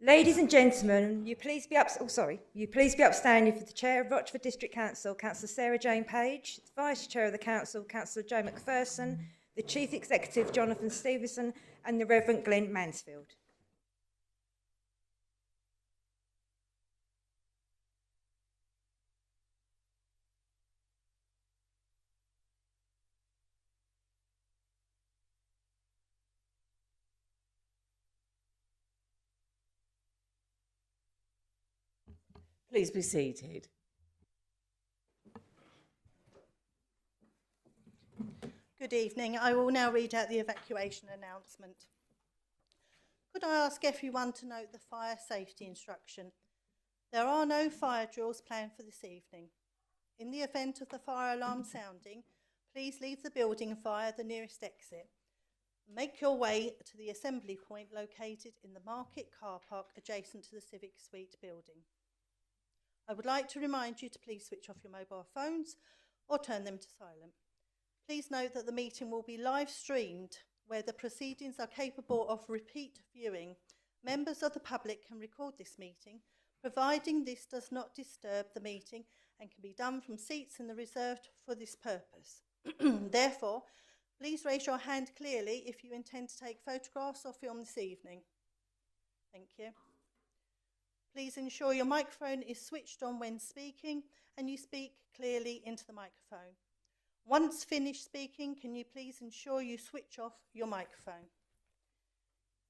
Ladies and gentlemen, you please be upstanding for the Chair of Rochford District Council, Councillor Sarah Jane Page, the Vice Chair of the Council, Councillor Joe McPherson, the Chief Executive, Jonathan Stevenson, and the Reverend Glenn Mansfield. Please be seated. Good evening. I will now read out the evacuation announcement. Could I ask everyone to note the fire safety instruction? There are no fire drills planned for this evening. In the event of the fire alarm sounding, please leave the building via the nearest exit. Make your way to the assembly point located in the market car park adjacent to the Civic Suite building. I would like to remind you to please switch off your mobile phones or turn them to silent. Please note that the meeting will be live streamed, where the proceedings are capable of repeat viewing. Members of the public can record this meeting, providing this does not disturb the meeting and can be done from seats in the reserved for this purpose. Therefore, please raise your hand clearly if you intend to take photographs or film this evening. Thank you. Please ensure your microphone is switched on when speaking and you speak clearly into the microphone. Once finished speaking, can you please ensure you switch off your microphone?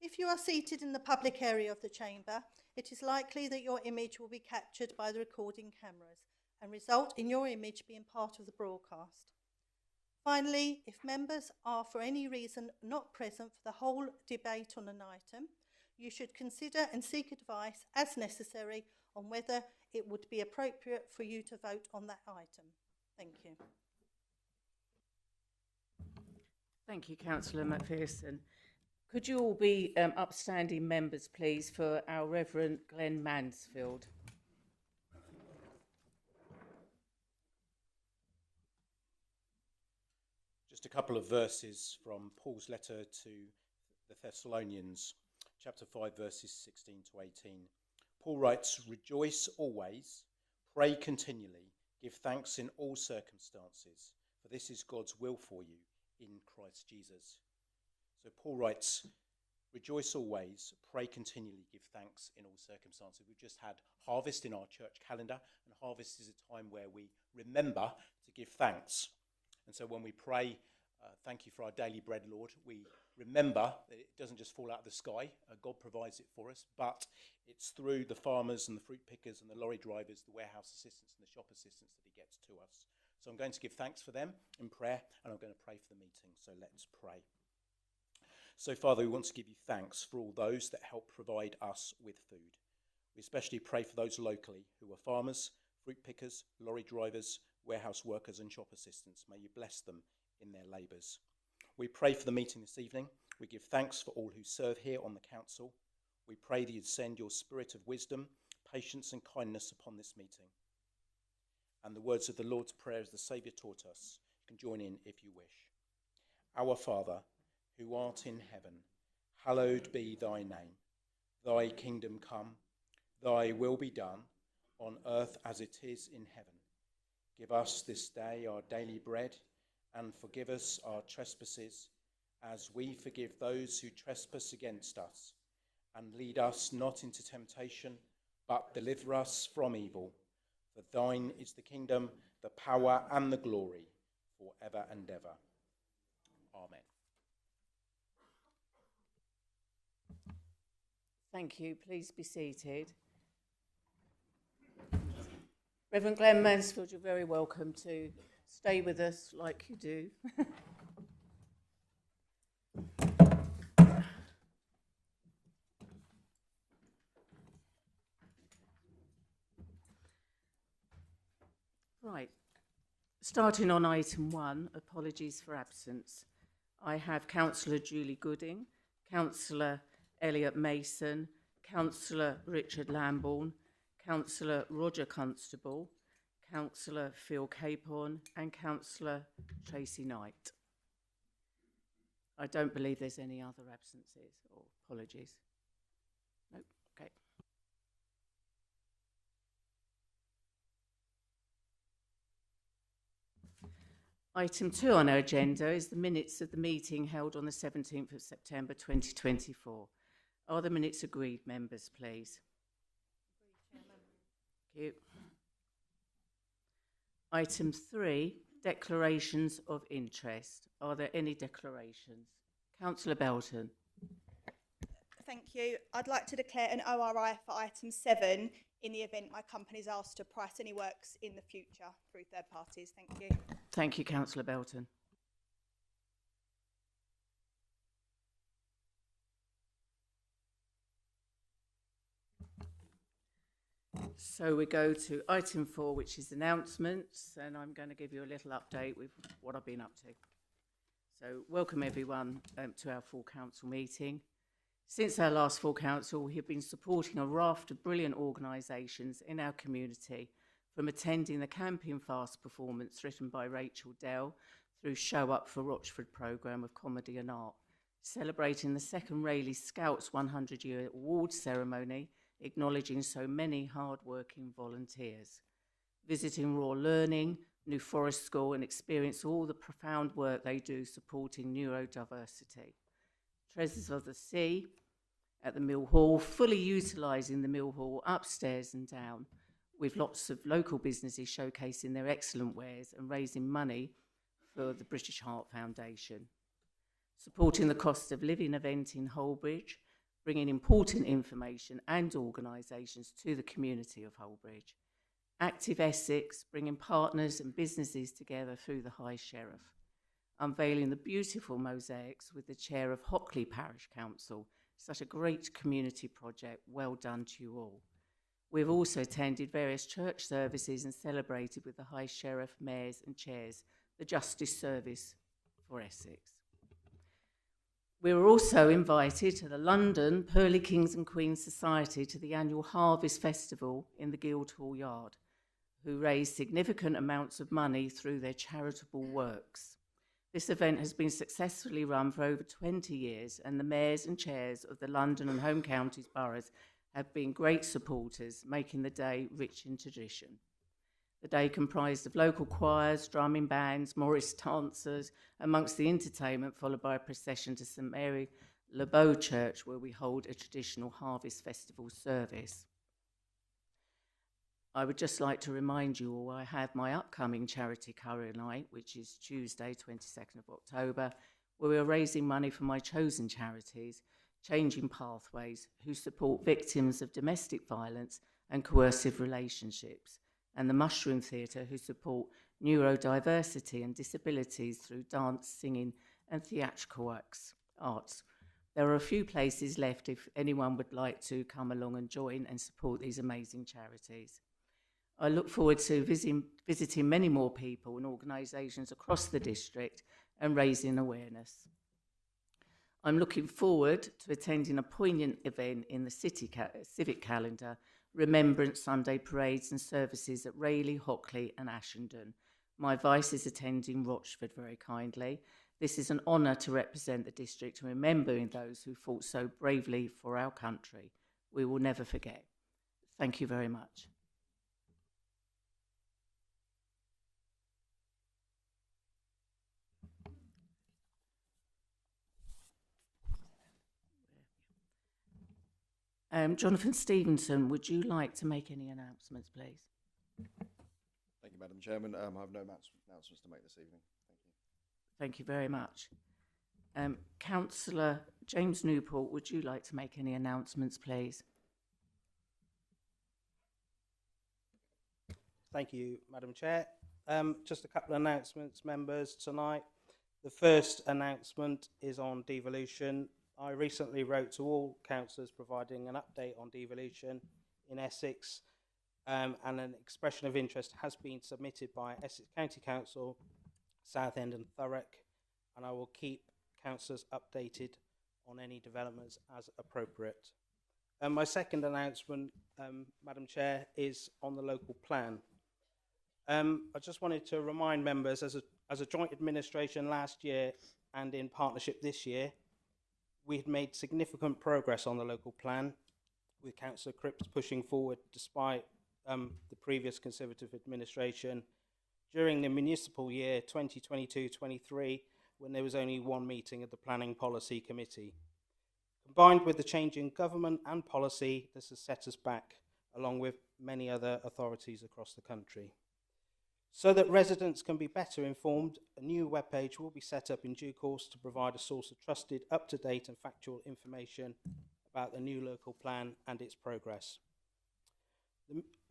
If you are seated in the public area of the chamber, it is likely that your image will be captured by the recording cameras and result in your image being part of the broadcast. Finally, if members are for any reason not present for the whole debate on an item, you should consider and seek advice as necessary on whether it would be appropriate for you to vote on that item. Thank you. Thank you, Councillor McPherson. Could you all be upstanding members, please, for our Reverend Glenn Mansfield? Just a couple of verses from Paul's letter to the Thessalonians, chapter 5, verses 16 to 18. Paul writes, "Rejoice always, pray continually, give thanks in all circumstances, for this is God's will for you in Christ Jesus." So Paul writes, rejoice always, pray continually, give thanks in all circumstances. We've just had harvest in our church calendar, and harvest is a time where we remember to give thanks. And so when we pray, thank you for our daily bread, Lord, we remember that it doesn't just fall out of the sky. God provides it for us, but it's through the farmers and the fruit pickers and the lorry drivers, the warehouse assistants and the shop assistants that he gets to us. So I'm going to give thanks for them in prayer, and I'm going to pray for the meeting. So let's pray. So, Father, we want to give you thanks for all those that help provide us with food. We especially pray for those locally who are farmers, fruit pickers, lorry drivers, warehouse workers and shop assistants. May you bless them in their labours. We pray for the meeting this evening. We give thanks for all who serve here on the council. We pray that you'd send your spirit of wisdom, patience and kindness upon this meeting. And the words of the Lord's Prayer, as the Saviour taught us, you can join in if you wish. Our Father, who art in heaven, hallowed be thy name. Thy kingdom come, thy will be done, on earth as it is in heaven. Give us this day our daily bread, and forgive us our trespasses, as we forgive those who trespass against us. And lead us not into temptation, but deliver us from evil. For thine is the kingdom, the power and the glory, for ever and ever. Amen. Thank you. Please be seated. Reverend Glenn Mansfield, you're very welcome to stay with us like you do. Right. Starting on item 1, apologies for absence. I have Councillor Julie Gooding, Councillor Elliot Mason, Councillor Richard Lambourne, Councillor Roger Constable, Councillor Phil Capon and Councillor Tracy Knight. I don't believe there's any other absences or apologies. No, okay. Item 2 on our agenda is the minutes of the meeting held on the 17th of September 2024. Are the minutes agreed, members, please? Thank you. Item 3, declarations of interest. Are there any declarations? Councillor Belton. Thank you. I'd like to declare an ORI for item 7 in the event my company is asked to price any works in the future through third parties. Thank you. Thank you, Councillor Belton. So we go to item 4, which is announcements, and I'm going to give you a little update with what I've been up to. So welcome everyone to our full council meeting. Since our last full council, we have been supporting a raft of brilliant organisations in our community, from attending the Camping Fast performance written by Rachel Dell through Show Up for Rochford programme of comedy and art, celebrating the second Rayleigh Scouts 100-year awards ceremony, acknowledging so many hard-working volunteers, visiting Raw Learning, New Forest School, and experience all the profound work they do supporting neurodiversity. Treasures of the Sea at the Mill Hall, fully utilising the Mill Hall upstairs and down, with lots of local businesses showcasing their excellent wares and raising money for the British Heart Foundation. Supporting the cost of living event in Holbridge, bringing important information and organisations to the community of Holbridge. Active Essex, bringing partners and businesses together through the High Sheriff. Unveiling the beautiful mosaics with the chair of Hockley Parish Council. Such a great community project. Well done to you all. We've also attended various church services and celebrated with the High Sheriff, mayors and chairs the Justice Service for Essex. We were also invited to the London Pearly Kings and Queens Society to the annual Harvest Festival in the Guildhall Yard, who raised significant amounts of money through their charitable works. This event has been successfully run for over 20 years, and the mayors and chairs of the London and home counties boroughs have been great supporters, making the day rich in tradition. The day comprised of local choirs, drumming bands, Morris dancers, amongst the entertainment, followed by a procession to St Mary Le Beau Church, where we hold a traditional Harvest Festival service. I would just like to remind you all I have my upcoming charity career night, which is Tuesday, 22nd of October, where we are raising money for my chosen charities, Changing Pathways, who support victims of domestic violence and coercive relationships, and the Mushroom Theatre, who support neurodiversity and disabilities through dance, singing and theatrical arts. There are a few places left if anyone would like to come along and join and support these amazing charities. I look forward to visiting many more people and organisations across the district and raising awareness. I'm looking forward to attending a poignant event in the civic calendar, Remembrance Sunday parades and services at Rayleigh, Hockley and Ashenden. My vice is attending Rochford very kindly. This is an honour to represent the district and remembering those who fought so bravely for our country. We will never forget. Thank you very much. Jonathan Stevenson, would you like to make any announcements, please? Thank you, Madam Chairman. I have no announcements to make this evening. Thank you very much. Councillor James Newport, would you like to make any announcements, please? Thank you, Madam Chair. Just a couple of announcements, members, tonight. The first announcement is on devolution. I recently wrote to all councillors providing an update on devolution in Essex, and an expression of interest has been submitted by Essex County Council, Southend and Thurrock, and I will keep councillors updated on any developments as appropriate. My second announcement, Madam Chair, is on the local plan. I just wanted to remind members, as a joint administration last year and in partnership this year, we had made significant progress on the local plan, with Councillor Cripps pushing forward despite the previous Conservative administration during the municipal year 2022-23, when there was only one meeting of the Planning Policy Committee. Combined with the change in government and policy, this has set us back, along with many other authorities across the country. So that residents can be better informed, a new webpage will be set up in due course to provide a source of trusted, up-to-date and factual information about the new local plan and its progress.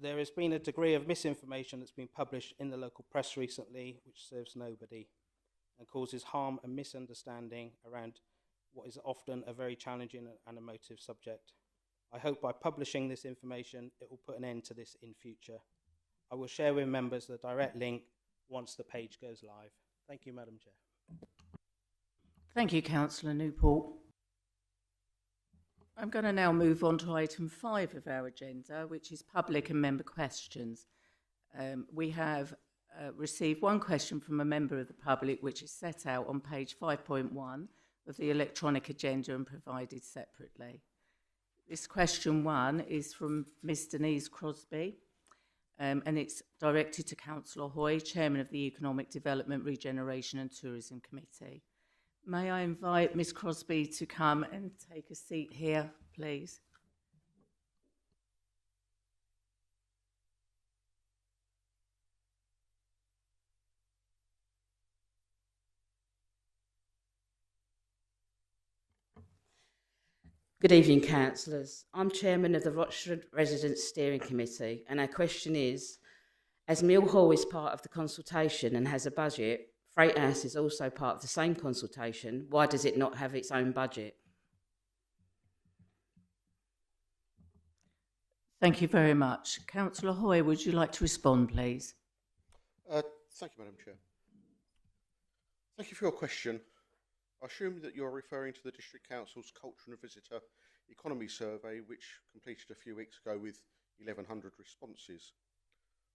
There has been a degree of misinformation that's been published in the local press recently, which serves nobody and causes harm and misunderstanding around what is often a very challenging and emotive subject. I hope by publishing this information, it will put an end to this in future. I will share with members the direct link once the page goes live. Thank you, Madam Chair. Thank you, Councillor Newport. I'm going to now move on to item 5 of our agenda, which is public and member questions. We have received one question from a member of the public, which is set out on page 5.1 of the electronic agenda and provided separately. This question 1 is from Ms Denise Crosby, and it's directed to Councillor Hoy, Chairman of the Economic Development, Regeneration and Tourism Committee. May I invite Ms Crosby to come and take a seat here, please? Good evening, councillors. I'm chairman of the Rochford Residents Steering Committee, and our question is, as Mill Hall is part of the consultation and has a budget, Freight House is also part of the same consultation. Why does it not have its own budget? Thank you very much. Councillor Hoy, would you like to respond, please? Thank you, Madam Chair. Thank you for your question. I assume that you're referring to the District Council's Culture and Visitor Economy Survey, which completed a few weeks ago with 1,100 responses.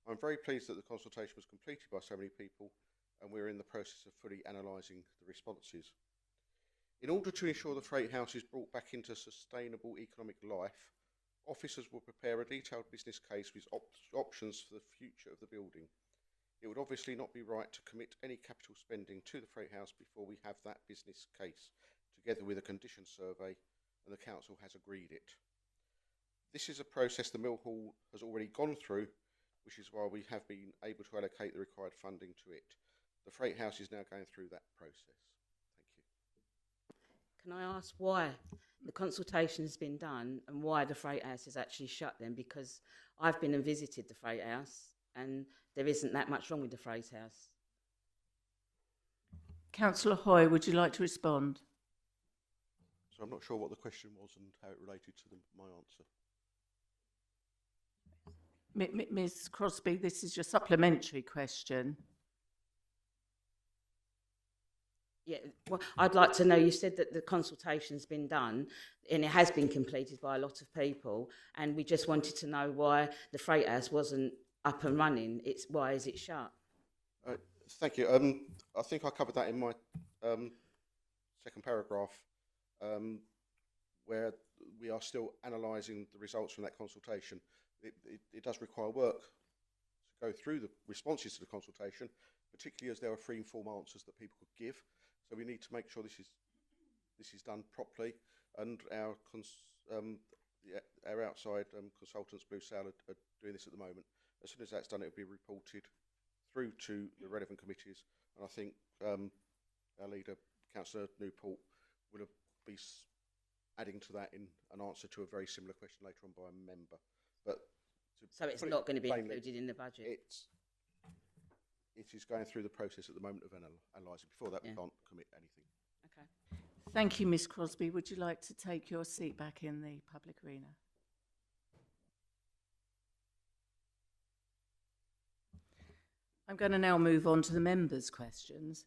I'm very pleased that the consultation was completed by so many people, and we're in the process of fully analysing the responses. In order to ensure the Freight House is brought back into sustainable economic life, officers will prepare a detailed business case with options for the future of the building. It would obviously not be right to commit any capital spending to the Freight House before we have that business case, together with a condition survey, and the Council has agreed it. This is a process the Mill Hall has already gone through, which is why we have been able to allocate the required funding to it. The Freight House is now going through that process. Thank you. Can I ask why the consultation has been done and why the Freight House is actually shut then? Because I've been and visited the Freight House and there isn't that much wrong with the Freight House. Councillor Hoy, would you like to respond? So I'm not sure what the question was and how it related to my answer. Ms Crosby, this is your supplementary question. Yeah, well, I'd like to know, you said that the consultation's been done and it has been completed by a lot of people, and we just wanted to know why the Freight House wasn't up and running. Why is it shut? Thank you. I think I covered that in my second paragraph, where we are still analysing the results from that consultation. It does require work to go through the responses to the consultation, particularly as there are free and form answers that people could give. So we need to make sure this is done properly, and our outside consultants, Blue Sail, are doing this at the moment. As soon as that's done, it will be reported through to the relevant committees, and I think our leader, Councillor Newport, will be adding to that in an answer to a very similar question later on by a member. But so it's not going to be included in the budget? It is going through the process at the moment of analysing. Before that, we can't commit anything. Okay. Thank you, Ms Crosby. Would you like to take your seat back in the public arena? I'm going to now move on to the members' questions.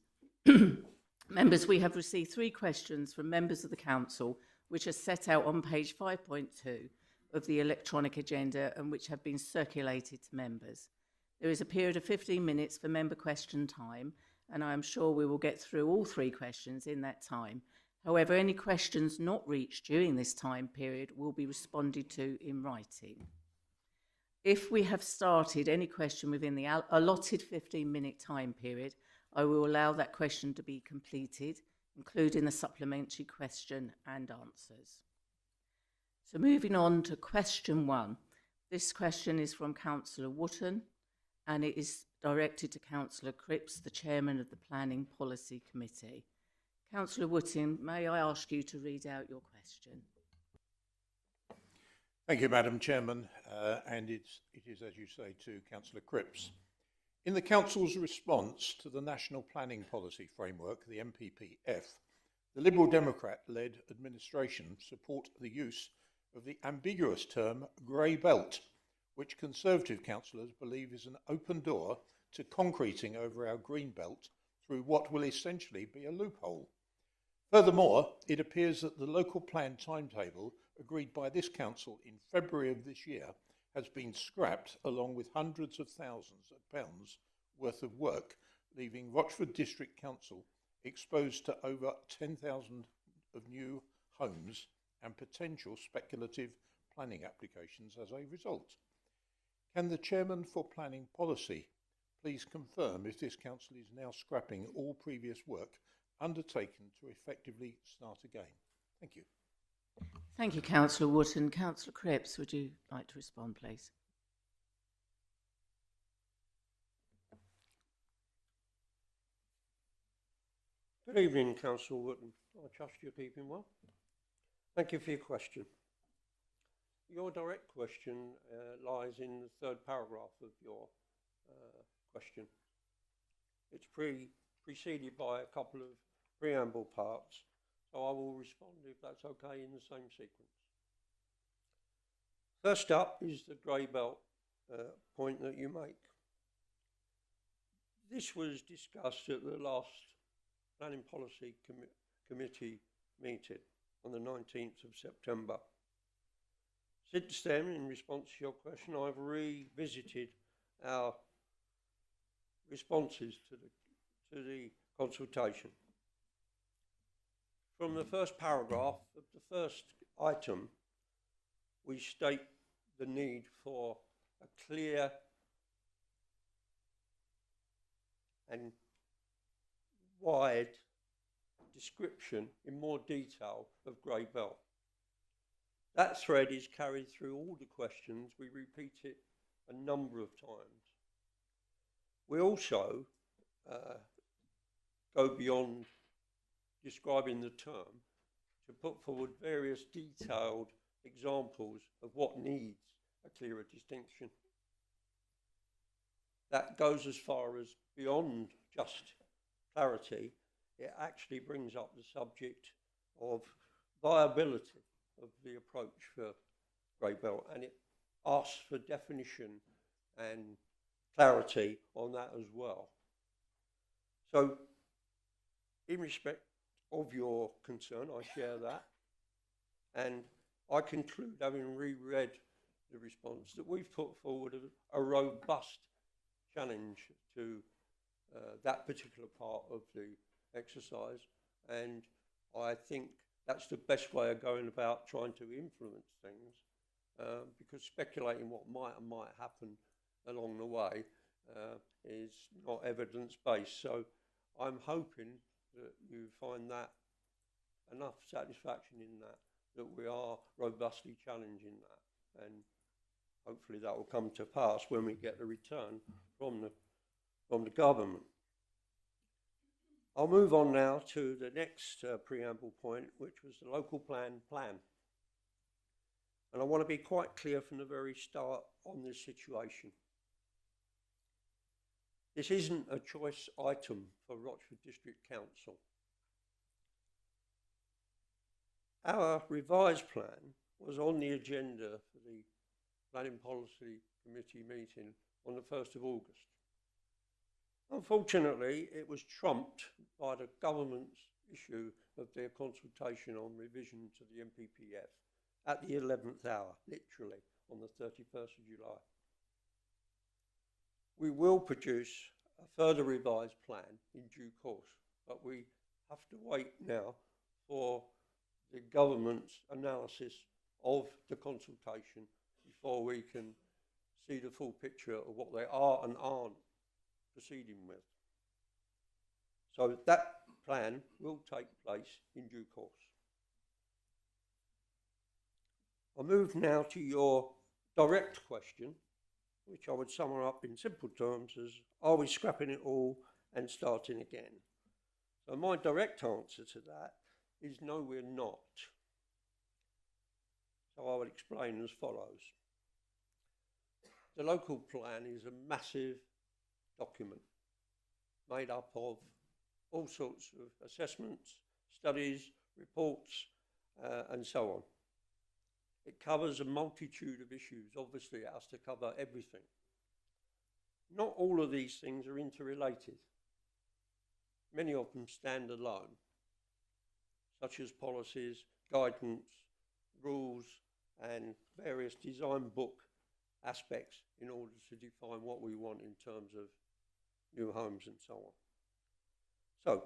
Members, we have received 3 questions from members of the Council, which are set out on page 5.2 of the electronic agenda and which have been circulated to members. There is a period of 15 minutes for member question time, and I am sure we will get through all 3 questions in that time. However, any questions not reached during this time period will be responded to in writing. If we have started any question within the allotted 15-minute time period, I will allow that question to be completed, including the supplementary question and answers. So moving on to question 1. This question is from Councillor Wotton, and it is directed to Councillor Cripps, the Chairman of the Planning Policy Committee. Councillor Wotton, may I ask you to read out your question? Thank you, Madam Chairman, and it is, as you say, to Councillor Cripps. In the Council's response to the National Planning Policy Framework, the NPPF, the Liberal Democrat-led administration support the use of the ambiguous term grey belt, which Conservative councillors believe is an open door to concreting over our green belt through what will essentially be a loophole. Furthermore, it appears that the local plan timetable agreed by this council in February of this year has been scrapped along with hundreds of thousands of pounds worth of work, leaving Rochford District Council exposed to over 10,000 of new homes and potential speculative planning applications as a result. Can the Chairman for Planning Policy please confirm if this council is now scrapping all previous work undertaken to effectively start again? Thank you. Thank you, Councillor Wotton. Councillor Cripps, would you like to respond, please? Good evening, Councillor Wotton. I trust you're keeping well. Thank you for your question. Your direct question lies in the third paragraph of your question. It's preceded by a couple of preamble parts, so I will respond if that's okay in the same sequence. First up is the grey belt point that you make. This was discussed at the last Planning Policy Committee meeting on the 19th of September. Since then, in response to your question, I've revisited our responses to the consultation. From the first paragraph of the first item, we state the need for a clear and wide description in more detail of grey belt. That thread is carried through all the questions. We repeat it a number of times. We also go beyond describing the term to put forward various detailed examples of what needs a clearer distinction. That goes as far as beyond just clarity. It actually brings up the subject of viability of the approach for grey belt, and it asks for definition and clarity on that as well. So, in respect of your concern, I share that, and I conclude, having reread the response, that we've put forward a robust challenge to that particular part of the exercise, and I think that's the best way of going about trying to influence things, because speculating what might and might happen along the way is not evidence-based. So I'm hoping that you find that enough satisfaction in that we are robustly challenging that, and hopefully that will come to pass when we get the return from the government. I'll move on now to the next preamble point, which was the local plan. And I want to be quite clear from the very start on this situation. This isn't a choice item for Rochford District Council. Our revised plan was on the agenda for the Planning Policy Committee meeting on the 1st of August. Unfortunately, it was trumped by the government's issue of their consultation on revision to the NPPF at the 11th hour, literally, on the 31st of July. We will produce a further revised plan in due course, but we have to wait now for the government's analysis of the consultation before we can see the full picture of what they are and aren't proceeding with. So that plan will take place in due course. I'll move now to your direct question, which I would sum up in simple terms as, are we scrapping it all and starting again? So my direct answer to that is no, we're not. So I would explain as follows. The local plan is a massive document made up of all sorts of assessments, studies, reports, and so on. It covers a multitude of issues. Obviously, it has to cover everything. Not all of these things are interrelated. Many of them stand alone, such as policies, guidance, rules, and various design book aspects in order to define what we want in terms of new homes and so on. So,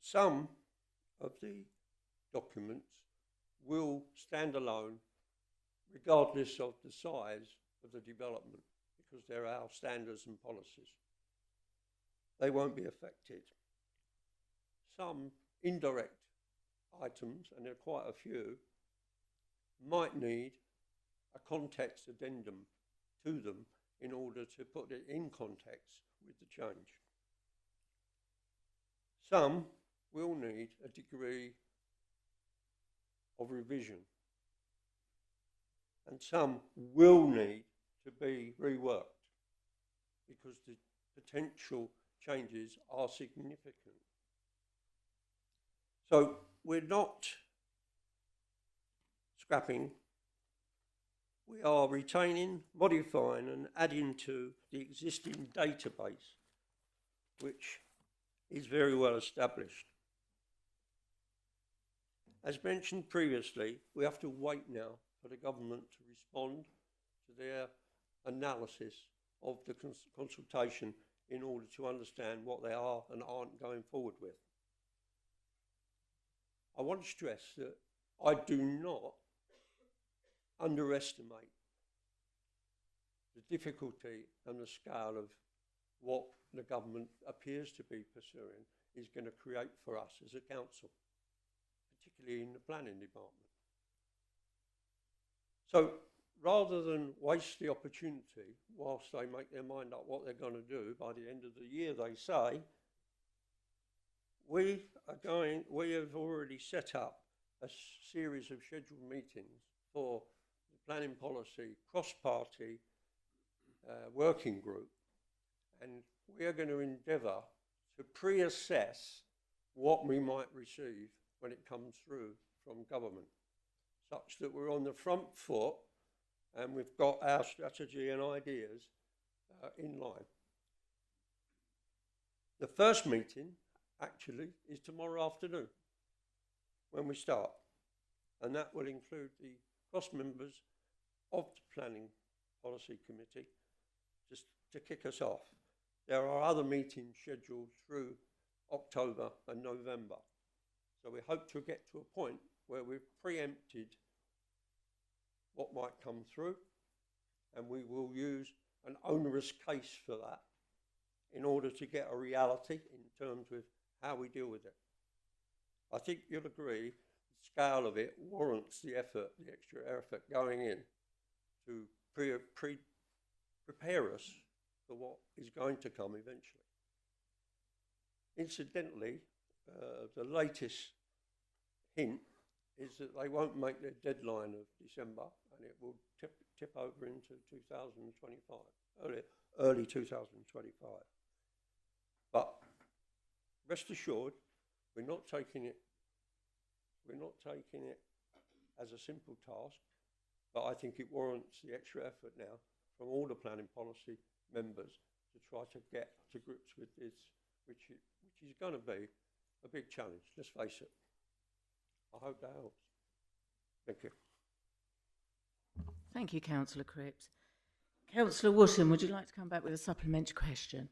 some of the documents will stand alone regardless of the size of the development, because they're our standards and policies. They won't be affected. Some indirect items, and there are quite a few, might need a context addendum to them in order to put it in context with the change. Some will need a degree of revision, and some will need to be reworked because the potential changes are significant. So we're not scrapping, we are retaining, modifying and adding to the existing database, which is very well established. As mentioned previously, we have to wait now for the government to respond to their analysis of the consultation in order to understand what they are and aren't going forward with. I want to stress that I do not underestimate the difficulty and the scale of what the government appears to be pursuing is going to create for us as a council, particularly in the planning department. So rather than waste the opportunity whilst they make their mind up what they're going to do by the end of the year, they say, we have already set up a series of scheduled meetings for the planning policy cross-party working group, and we are going to endeavour to pre-assess what we might receive when it comes through from government, such that we're on the front foot and we've got our strategy and ideas in line. The first meeting actually is tomorrow afternoon when we start, and that will include the cross members of the Planning Policy Committee just to kick us off. There are other meetings scheduled through October and November. So we hope to get to a point where we've preempted what might come through, and we will use an onerous case for that in order to get a reality in terms of how we deal with it. I think you'll agree the scale of it warrants the effort, the extra effort going in to prepare us for what is going to come eventually. Incidentally, the latest hint is that they won't make their deadline of December, and it will tip over into 2025, early 2025. But rest assured, we're not taking it as a simple task, but I think it warrants the extra effort now from all the planning policy members to try to get to grips with this, which is going to be a big challenge, let's face it. I hope that helps. Thank you. Thank you, Councillor Cripps. Councillor Wotton, would you like to come back with a supplementary question?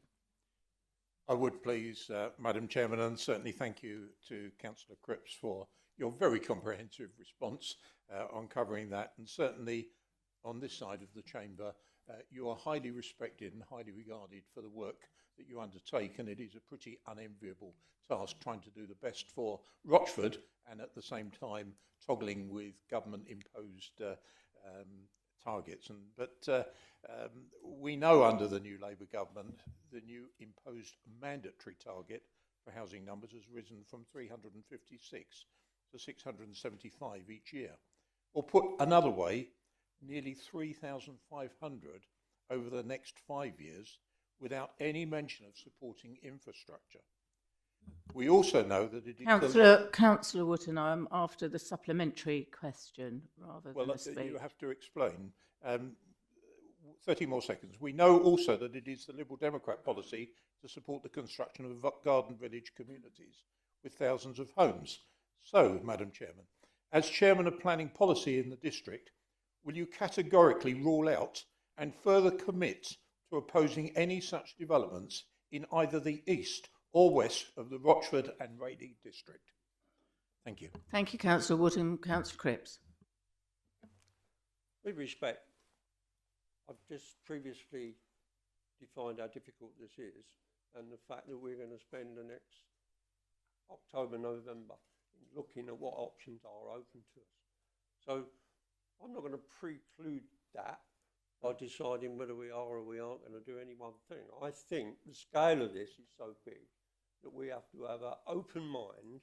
I would please, Madam Chairman, and certainly thank you to Councillor Cripps for your very comprehensive response on covering that, and certainly on this side of the chamber, you are highly respected and highly regarded for the work that you undertake, and it is a pretty unenviable task trying to do the best for Rochford and at the same time toggling with government-imposed targets. But we know under the new Labour government, the new imposed mandatory target for housing numbers has risen from 356 to 675 each year. Or put another way, nearly 3,500 over the next 5 years without any mention of supporting infrastructure. We also know that it is... Councillor Wootton, I'm after the supplementary question rather than a speech. You have to explain. 30 more seconds. We know also that it is the Liberal Democrat policy to support the construction of garden village communities with thousands of homes. So, Madam Chairman, as Chairman of Planning Policy in the district, will you categorically rule out and further commit to opposing any such developments in either the east or west of the Rochford and Raleigh district? Thank you. Thank you, Councillor Wootton. Councillor Cripps. With respect, I've just previously defined how difficult this is and the fact that we're going to spend the next October, November looking at what options are open to us. So I'm not going to preclude that by deciding whether we are or we aren't going to do any one thing. I think the scale of this is so big that we have to have an open mind,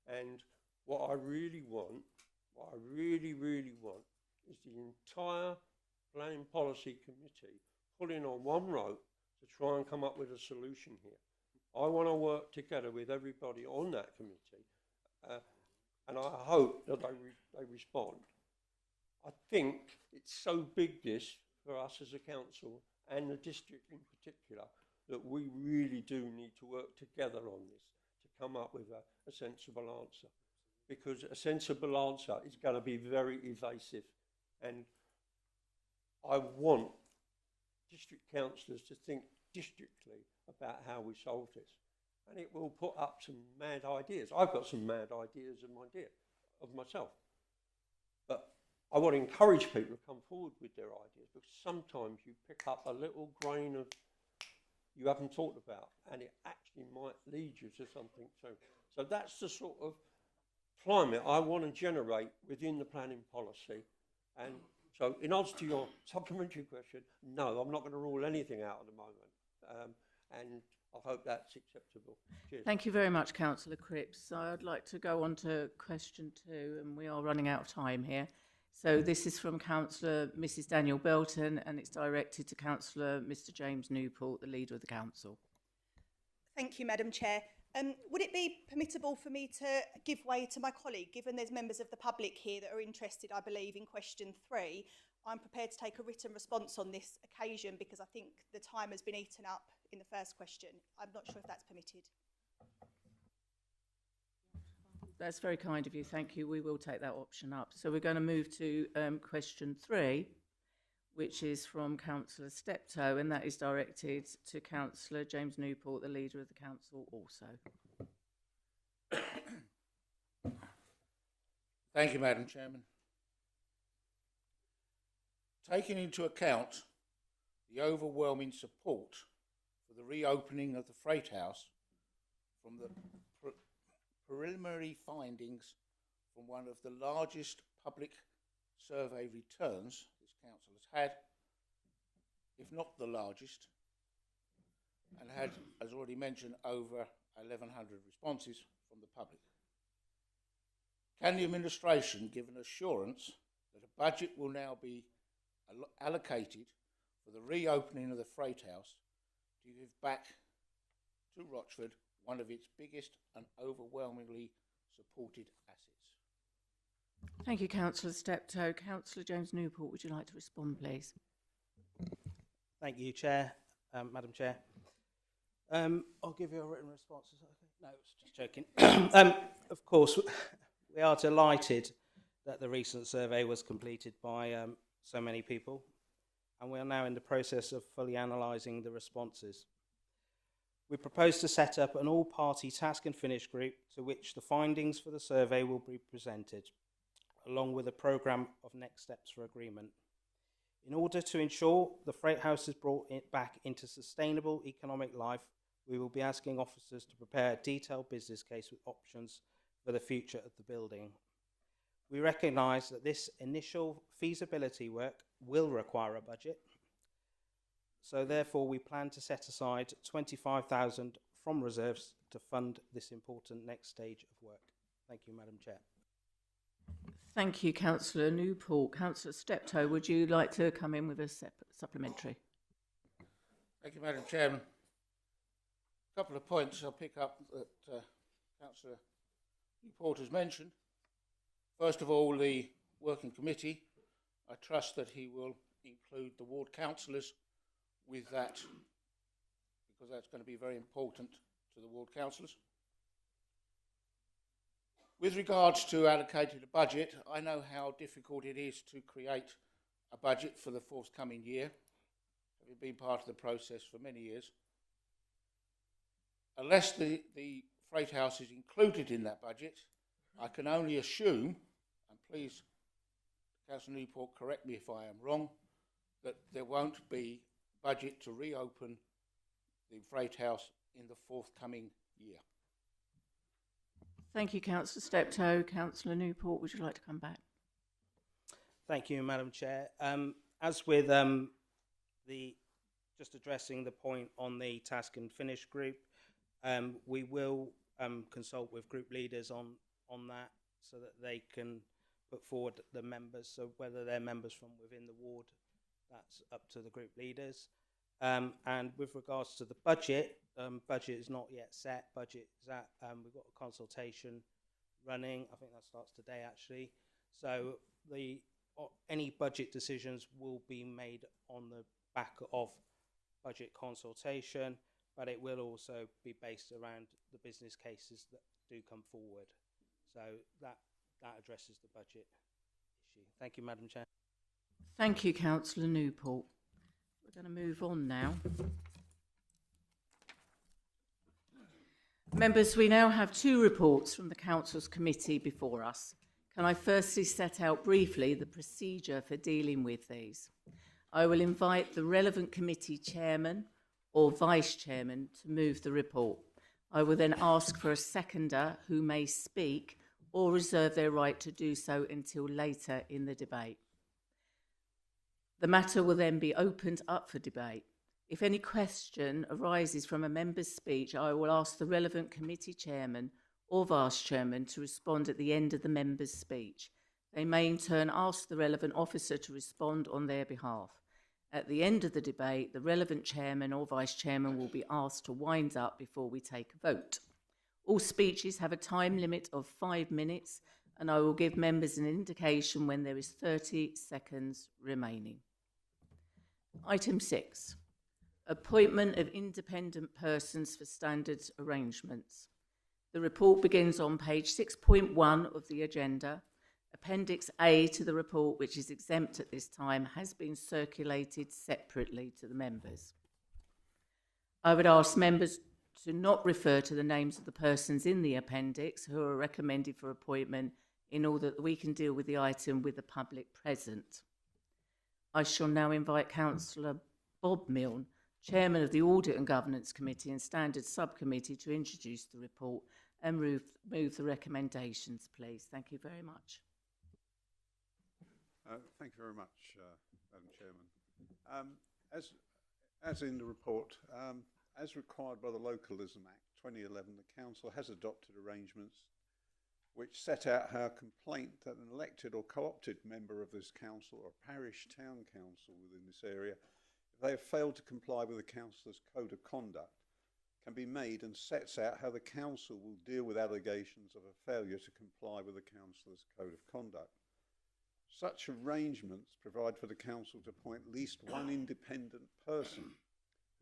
and what I really want, is the entire Planning Policy Committee pulling on one rope to try and come up with a solution here. I want to work together with everybody on that committee, and I hope that they respond. I think it's so big, this, for us as a council and the district in particular, that we really do need to work together on this to come up with a sensible answer. Because a sensible answer is going to be very evasive, and I want district councillors to think districtly about how we solve this, and it will put up some mad ideas. I've got some mad ideas of myself, but I want to encourage people to come forward with their ideas, because sometimes you pick up a little grain of you haven't thought about, and it actually might lead you to something. So that's the sort of climate I want to generate within the planning policy. And so in answer to your supplementary question, no, I'm not going to rule anything out at the moment. And I hope that's acceptable. Cheers. Thank you very much, Councillor Cripps. I'd like to go on to question 2, and we are running out of time here. So this is from Councillor Mrs Daniel Belton, and it's directed to Councillor Mr James Newport, the Leader of the Council. Thank you, Madam Chair. Would it be permissible for me to give way to my colleague, given there's members of the public here that are interested, I believe, in question 3? I'm prepared to take a written response on this occasion because I think the time has been eaten up in the first question. I'm not sure if that's permitted. That's very kind of you, thank you. We will take that option up. So we're going to move to question 3, which is from Councillor Steptoe, and that is directed to Councillor James Newport, the Leader of the Council also. Thank you, Madam Chairman. Taking into account the overwhelming support for the reopening of the Freight House from the preliminary findings from one of the largest public survey returns this council has had, if not the largest, and had, as already mentioned, over 1,100 responses from the public. Can the administration give an assurance that a budget will now be allocated for the reopening of the Freight House to give back to Rochford one of its biggest and overwhelmingly supported assets? Thank you, Councillor Steptoe. Councillor James Newport, would you like to respond, please? Thank you, Chair, Madam Chair. I'll give you a written response. Is that okay? No, it's just joking. Of course, we are delighted that the recent survey was completed by so many people, and we are now in the process of fully analysing the responses. We propose to set up an all-party task and finish group to which the findings for the survey will be presented, along with a programme of next steps for agreement. In order to ensure the Freight House is brought back into sustainable economic life, we will be asking officers to prepare a detailed business case with options for the future of the building. We recognise that this initial feasibility work will require a budget, so therefore we plan to set aside £25,000 from reserves to fund this important next stage of work. Thank you, Madam Chair. Thank you, Councillor Newport. Councillor Steptoe, would you like to come in with a supplementary? Thank you, Madam Chairman. A couple of points I'll pick up that Councillor Newport has mentioned. First of all, the working committee. I trust that he will include the ward councillors with that, because that's going to be very important to the ward councillors. With regards to allocating a budget, I know how difficult it is to create a budget for the forthcoming year, having been part of the process for many years. Unless the Freight House is included in that budget, I can only assume, and please, Councillor Newport, correct me if I am wrong, that there won't be budget to reopen the Freight House in the forthcoming year. Thank you, Councillor Steptoe. Councillor Newport, would you like to come back? Thank you, Madam Chair. As with just addressing the point on the task and finish group, we will consult with group leaders on that so that they can put forward the members. So whether they're members from within the ward, that's up to the group leaders. And with regards to the budget, budget is not yet set. Budget is at, we've got a consultation running. I think that starts today, actually. So any budget decisions will be made on the back of budget consultation, but it will also be based around the business cases that do come forward. So that addresses the budget issue. Thank you, Madam Chair. Thank you, Councillor Newport. We're going to move on now. Members, we now have two reports from the Council's committee before us. Can I firstly set out briefly the procedure for dealing with these? I will invite the relevant committee chairman or vice chairman to move the report. I will then ask for a seconder who may speak or reserve their right to do so until later in the debate. The matter will then be opened up for debate. If any question arises from a member's speech, I will ask the relevant committee chairman or vice chairman to respond at the end of the member's speech. They may in turn ask the relevant officer to respond on their behalf. At the end of the debate, the relevant chairman or vice chairman will be asked to wind up before we take a vote. All speeches have a time limit of 5 minutes, and I will give members an indication when there is 30 seconds remaining. Item 6. Appointment of independent persons for standards arrangements. The report begins on page 6.1 of the agenda. Appendix A to the report, which is exempt at this time, has been circulated separately to the members. I would ask members to not refer to the names of the persons in the appendix who are recommended for appointment in order that we can deal with the item with the public present. I shall now invite Councillor Bob Milne, Chairman of the Audit and Governance Committee and Standards Subcommittee, to introduce the report and move the recommendations, please. Thank you very much. Thank you very much, Madam Chairman. As in the report, as required by the Localism Act 2011, the Council has adopted arrangements which set out how a complaint that an elected or co-opted member of this council or parish town council within this area, if they have failed to comply with the councillor's code of conduct, can be made, and sets out how the council will deal with allegations of a failure to comply with the councillor's code of conduct. Such arrangements provide for the council to appoint at least one independent person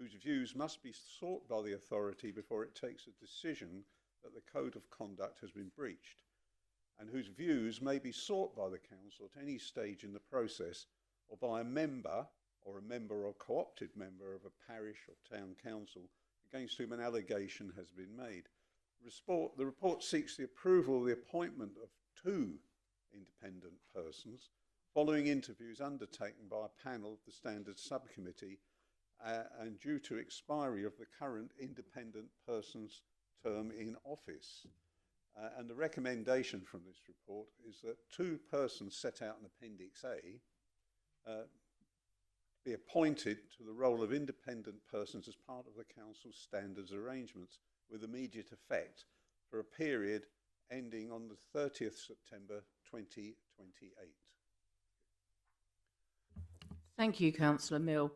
whose views must be sought by the authority before it takes a decision that the code of conduct has been breached, and whose views may be sought by the council at any stage in the process, or by a member or co-opted member of a parish or town council against whom an allegation has been made. The report seeks the approval of the appointment of two independent persons following interviews undertaken by a panel of the Standards Subcommittee and due to expiry of the current independent person's term in office. And the recommendation from this report is that 2 persons set out in Appendix A be appointed to the role of independent persons as part of the Council's standards arrangements with immediate effect for a period ending on the 30th September 2028. Thank you, Councillor Mill.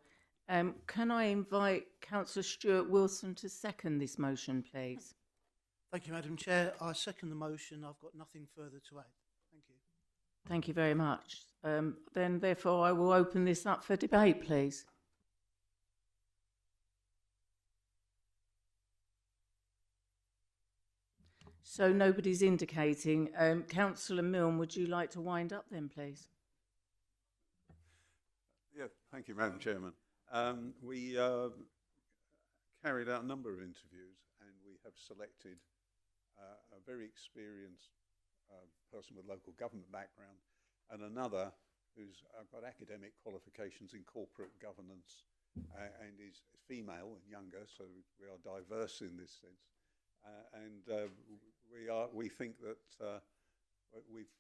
Can I invite Councillor Stuart Wilson to second this motion, please? Thank you, Madam Chair. I second the motion. I've got nothing further to add. Thank you. Thank you very much. Then, therefore, I will open this up for debate, please. So nobody's indicating. Councillor Milne, would you like to wind up then, please? Yeah, thank you, Madam Chairman. We carried out a number of interviews and we have selected a very experienced person with local government background and another who's got academic qualifications in corporate governance and is female and younger, so we are diverse in this sense. We think that we've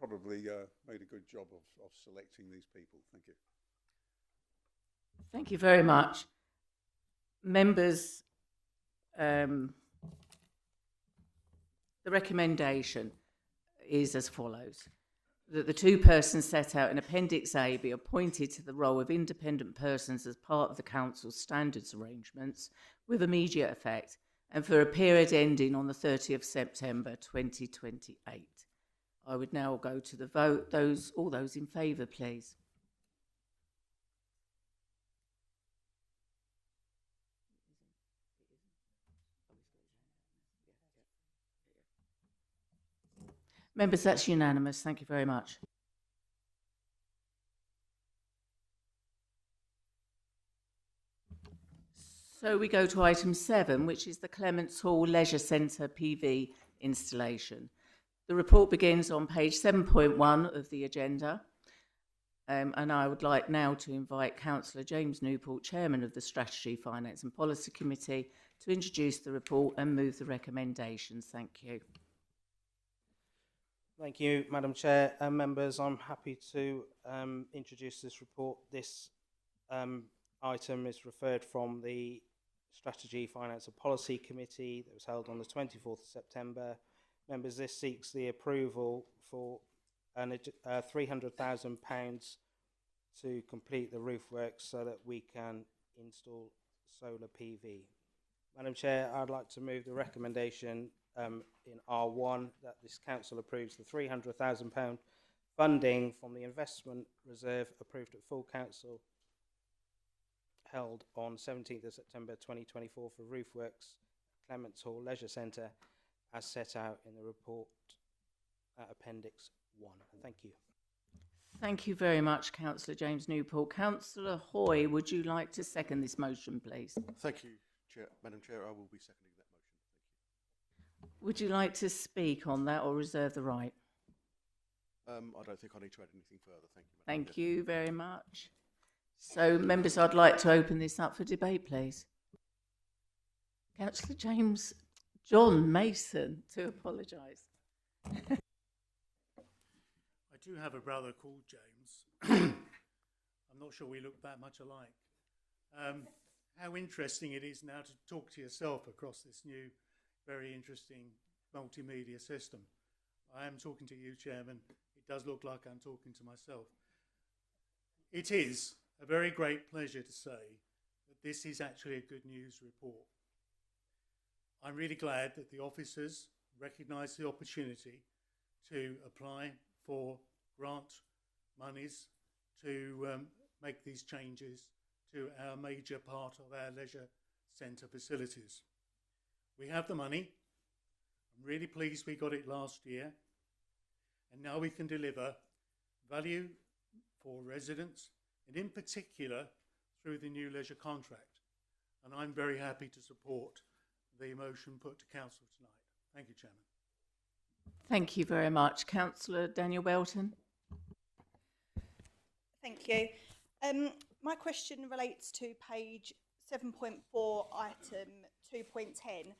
probably made a good job of selecting these people. Thank you. Thank you very much. Members, the recommendation is as follows: that the 2 persons set out in Appendix A be appointed to the role of independent persons as part of the Council's standards arrangements with immediate effect and for a period ending on the 30th September 2028. I would now go to the vote. All those in favour, please. Members, that's unanimous. Thank you very much. So we go to item 7, which is the Clements Hall Leisure Centre PV installation. The report begins on page 7.1 of the agenda. And I would like now to invite Councillor James Newport, Chairman of the Strategy, Finance and Policy Committee, to introduce the report and move the recommendations. Thank you. Thank you, Madam Chair and members. I'm happy to introduce this report. This item is referred from the Strategy, Finance and Policy Committee that was held on the 24th of September. Members, this seeks the approval for £300,000 to complete the roof works so that we can install solar PV. Madam Chair, I'd like to move the recommendation in R1 that this council approves the £300,000 funding from the investment reserve approved at full council held on 17th of September 2024 for roof works at Clements Hall Leisure Centre as set out in the report at Appendix 1. Thank you. Thank you very much, Councillor James Newport. Councillor Hoy, would you like to second this motion, please? Thank you, Madam Chair. I will be seconding that motion. Thank you. Would you like to speak on that or reserve the right? I don't think I need to add anything further. Thank you. Thank you very much. So, members, I'd like to open this up for debate, please. Councillor John Mason, to apologise. I do have a brother called James. I'm not sure we look that much alike. How interesting it is now to talk to yourself across this new, very interesting multimedia system. I am talking to you, Chairman. It does look like I'm talking to myself. It is a very great pleasure to say that this is actually a good news report. I'm really glad that the officers recognise the opportunity to apply for grant monies to make these changes to our major part of our leisure centre facilities. We have the money. I'm really pleased we got it last year. And now we can deliver value for residents, and in particular through the new leisure contract. And I'm very happy to support the motion put to Council tonight. Thank you, Chairman. Thank you very much. Councillor Daniel Belton. Thank you. My question relates to page 7.4, item 2.10.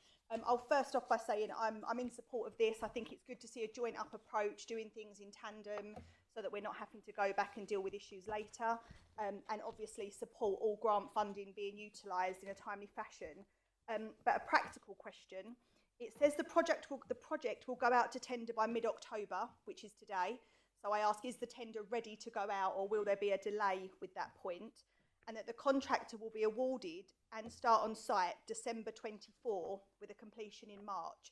I'll first off by saying I'm in support of this. I think it's good to see a joint up approach, doing things in tandem so that we're not having to go back and deal with issues later, and obviously support all grant funding being utilised in a timely fashion. But a practical question, it says the project will go out to tender by mid-October, which is today. So I ask, is the tender ready to go out, or will there be a delay with that point? And that the contractor will be awarded and start on site December 24 with a completion in March.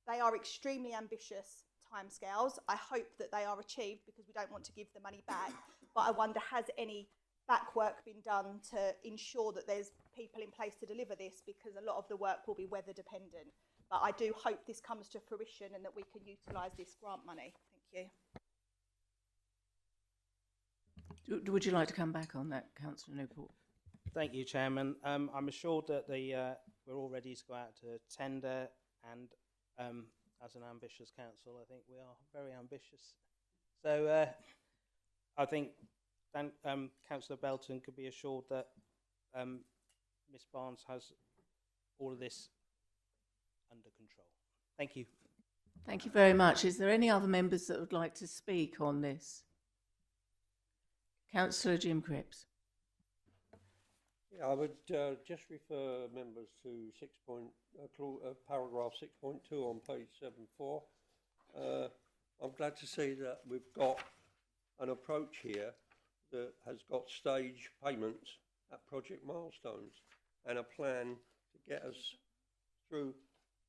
They are extremely ambitious timescales. I hope that they are achieved because we don't want to give the money back. But I wonder, has any back work been done to ensure that there's people in place to deliver this, because a lot of the work will be weather dependent. But I do hope this comes to fruition and that we can utilise this grant money. Thank you. Would you like to come back on that, Councillor Newport? Thank you, Chairman. I'm assured that we're all ready to go out to tender, and as an ambitious council, I think we are very ambitious. So I think Councillor Belton could be assured that Ms Barnes has all of this under control. Thank you. Thank you very much. Is there any other members that would like to speak on this? Councillor Jim Cripps. Yeah, I would just refer members to paragraph 6.2 on page 7.4. I'm glad to see that we've got an approach here that has got stage payments at project milestones and a plan to get us through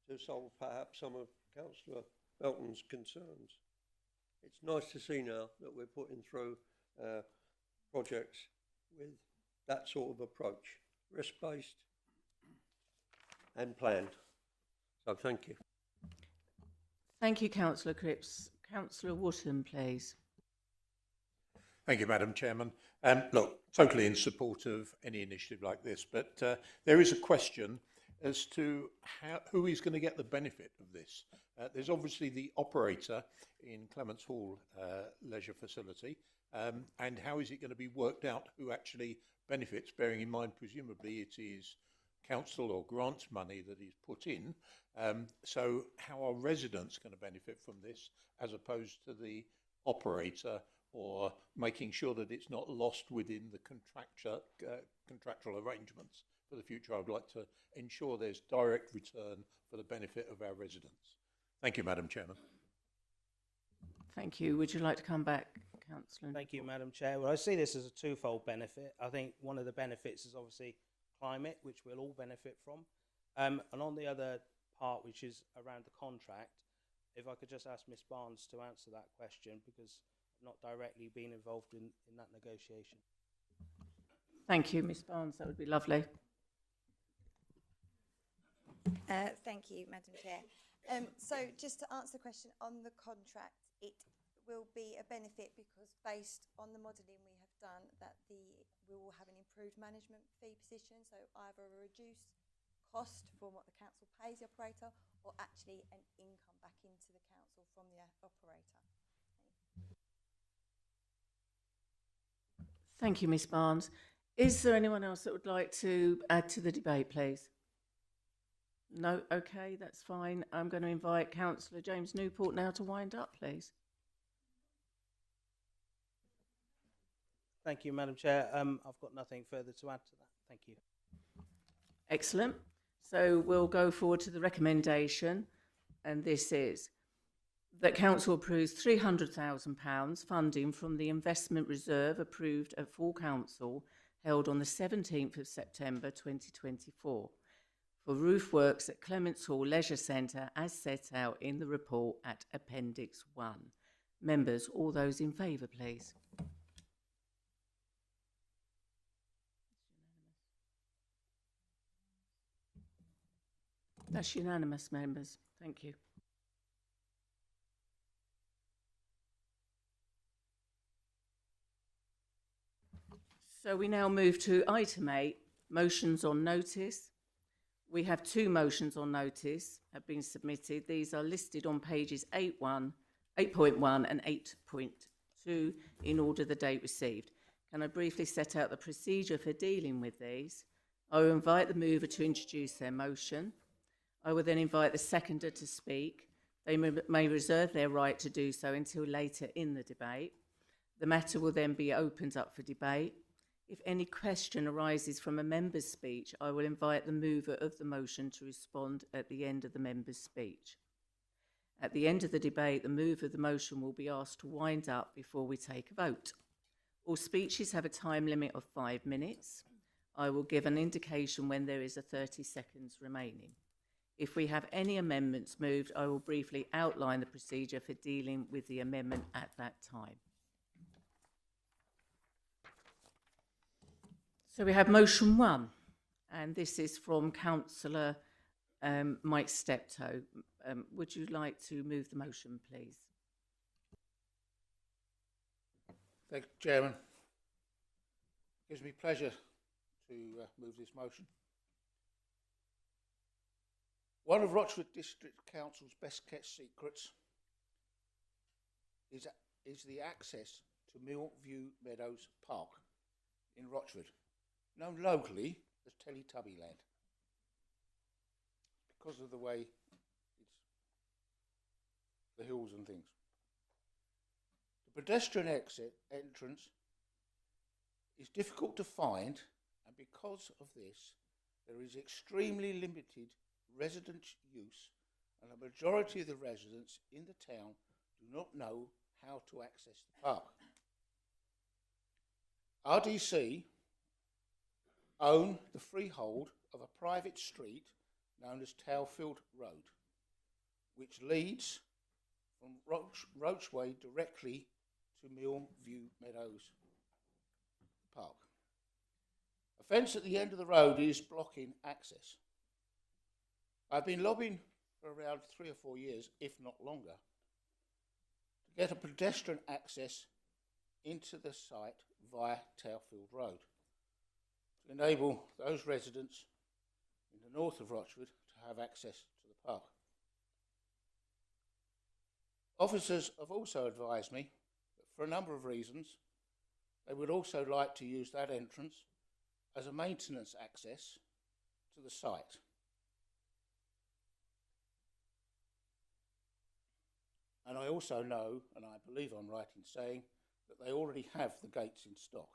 to solve perhaps some of Councillor Belton's concerns. It's nice to see now that we're putting through projects with that sort of approach, risk-based and planned. So thank you. Thank you, Councillor Cripps. Councillor Wotton, please. Thank you, Madam Chairman. Look, totally in support of any initiative like this, but there is a question as to who is going to get the benefit of this. There's obviously the operator in Clements Hall leisure facility, and how is it going to be worked out who actually benefits, bearing in mind presumably it is council or grant money that is put in. So how are residents going to benefit from this as opposed to the operator, or making sure that it's not lost within the contractual arrangements for the future? I would like to ensure there's direct return for the benefit of our residents. Thank you, Madam Chairman. Thank you. Would you like to come back, Councillor? Thank you, Madam Chair. Well, I see this as a twofold benefit. I think one of the benefits is obviously climate, which we'll all benefit from. And on the other part, which is around the contract, if I could just ask Ms Barnes to answer that question, because I've not directly been involved in that negotiation. Thank you, Ms Barnes. That would be lovely. Thank you, Madam Chair. So just to answer the question on the contract, it will be a benefit because based on the modelling we have done, that we will have an improved management fee position, so either a reduced cost from what the council pays the operator, or actually an income back into the council from the operator. Thank you, Ms Barnes. Is there anyone else that would like to add to the debate, please? No? Okay, that's fine. I'm going to invite Councillor James Newport now to wind up, please. Thank you, Madam Chair. I've got nothing further to add to that. Thank you. Excellent. So we'll go forward to the recommendation, and this is that Council approves £300,000 funding from the investment reserve approved at full council held on the 17th of September 2024 for roof works at Clements Hall Leisure Centre as set out in the report at Appendix 1. Members, all those in favour, please. That's unanimous, members. Thank you. So we now move to item 8, motions on notice. We have 2 motions on notice have been submitted. These are listed on pages 8.1 and 8.2 in order the date received. Can I briefly set out the procedure for dealing with these? I will invite the mover to introduce their motion. I will then invite the seconder to speak. They may reserve their right to do so until later in the debate. The matter will then be opened up for debate. If any question arises from a member's speech, I will invite the mover of the motion to respond at the end of the member's speech. At the end of the debate, the mover of the motion will be asked to wind up before we take a vote. All speeches have a time limit of 5 minutes. I will give an indication when there is a 30 seconds remaining. If we have any amendments moved, I will briefly outline the procedure for dealing with the amendment at that time. So we have motion 1, and this is from Councillor Mike Steptoe. Would you like to move the motion, please? Thank you, Chairman. It gives me pleasure to move this motion. One of Rochford District Council's best kept secrets is the access to Millview Meadows Park in Rochford, known locally as Teletubbyland, because of the way it's the hills and things. The pedestrian entrance is difficult to find, and because of this, there is extremely limited resident use, and a majority of the residents in the town do not know how to access the park. RDC own the freehold of a private street known as Tailfield Road, which leads from Roachway directly to Millview Meadows Park. A fence at the end of the road is blocking access. I've been lobbying for around 3 or 4 years, if not longer, to get a pedestrian access into the site via Tailfield Road, to enable those residents in the north of Rochford to have access to the park. Officers have also advised me that for a number of reasons, they would also like to use that entrance as a maintenance access to the site. And I also know, and I believe I'm right in saying, that they already have the gates in stock.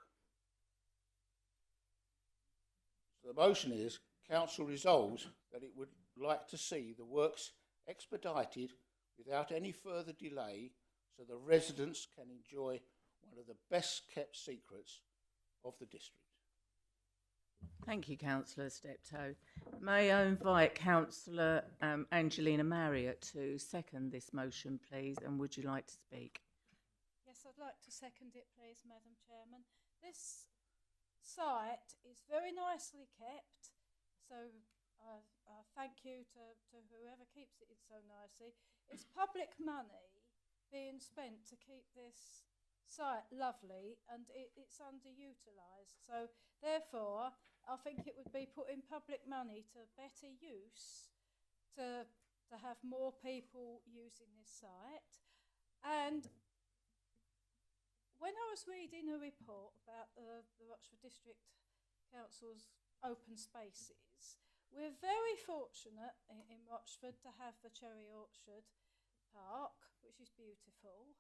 So the motion is, Council resolves that it would like to see the works expedited without any further delay so the residents can enjoy one of the best kept secrets of the district. Thank you, Councillor Steptoe. May I invite Councillor Angelina Marriott to second this motion, please, and would you like to speak? Yes, I'd like to second it, please, Madam Chairman. This site is very nicely kept, so I thank you to whoever keeps it so nicely. It's public money being spent to keep this site lovely, and it's underutilised. So therefore, I think it would be putting public money to better use to have more people using this site. And when I was reading a report about the Rochford District Council's open spaces, we're very fortunate in Rochford to have the Cherry Orchard Park, which is beautiful.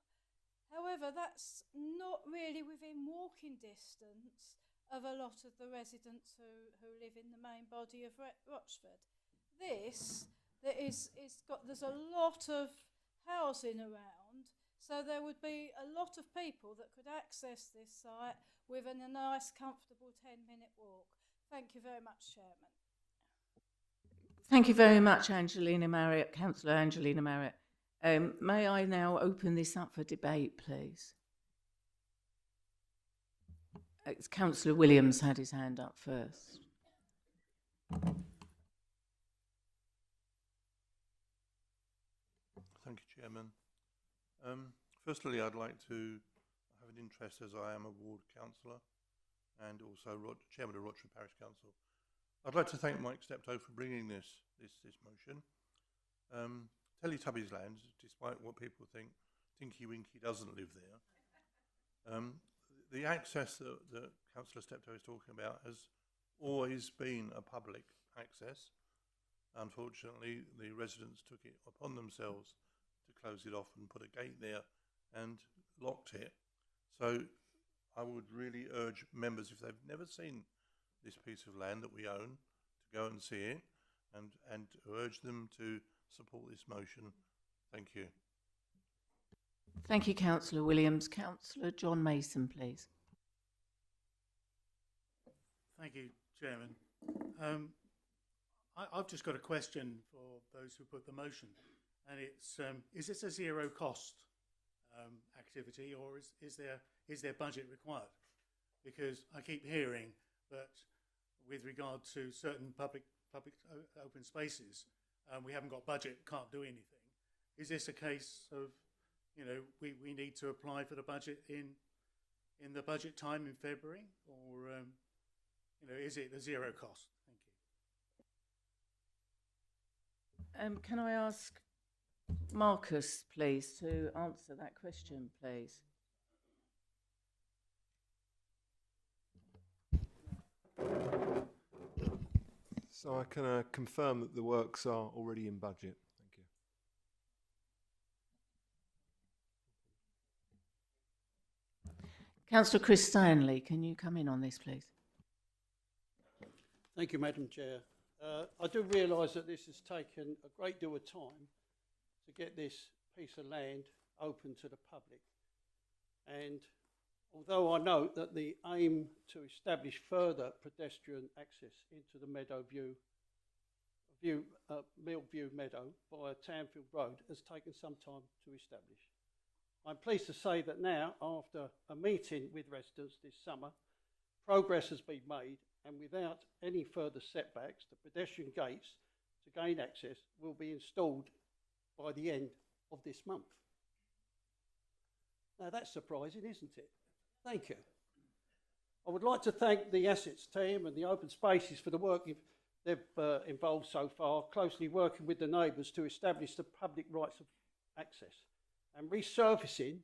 However, that's not really within walking distance of a lot of the residents who live in the main body of Rochford. There's a lot of housing around, so there would be a lot of people that could access this site within a nice, comfortable 10-minute walk. Thank you very much, Chairman. Thank you very much, Angelina Marriott, Councillor Angelina Marriott. May I now open this up for debate, please? Councillor Williams had his hand up first. Thank you, Chairman. Firstly, I'd like to have an interest, as I am a ward councillor and also Chairman of Rochford Parish Council. I'd like to thank Mike Steptoe for bringing this motion. Teletubbies Land, despite what people think, Tinky Winky doesn't live there. the access that Councillor Steptoe is talking about has always been a public access. Unfortunately, the residents took it upon themselves to close it off and put a gate there and locked it. So I would really urge members, if they've never seen this piece of land that we own, to go and see it, and urge them to support this motion. Thank you. Thank you, Councillor Williams. Councillor John Mason, please. Thank you, Chairman. I've just got a question for those who put the motion, and it's: is this a zero cost activity, or is there budget required? Because I keep hearing that with regard to certain public open spaces, we haven't got budget, can't do anything. Is this a case of, you know, we need to apply for the budget in the budget time in February, or you know, is it a zero cost? Thank you. Can I ask Marcus, please, to answer that question, please? So I can confirm that the works are already in budget. Thank you. Councillor Chris Stanley, can you come in on this, please? Thank you, Madam Chair. I do realise that this has taken a great deal of time to get this piece of land open to the public. And although I note that the aim to establish further pedestrian access into the Millview Meadow via Townfield Road has taken some time to establish. I'm pleased to say that now, after a meeting with residents this summer, progress has been made, and without any further setbacks, the pedestrian gates to gain access will be installed by the end of this month. Now that's surprising, isn't it? Thank you. I would like to thank the Assets team and the Open Spaces for the work they've involved so far, closely working with the neighbours to establish the public rights of access and resurfacing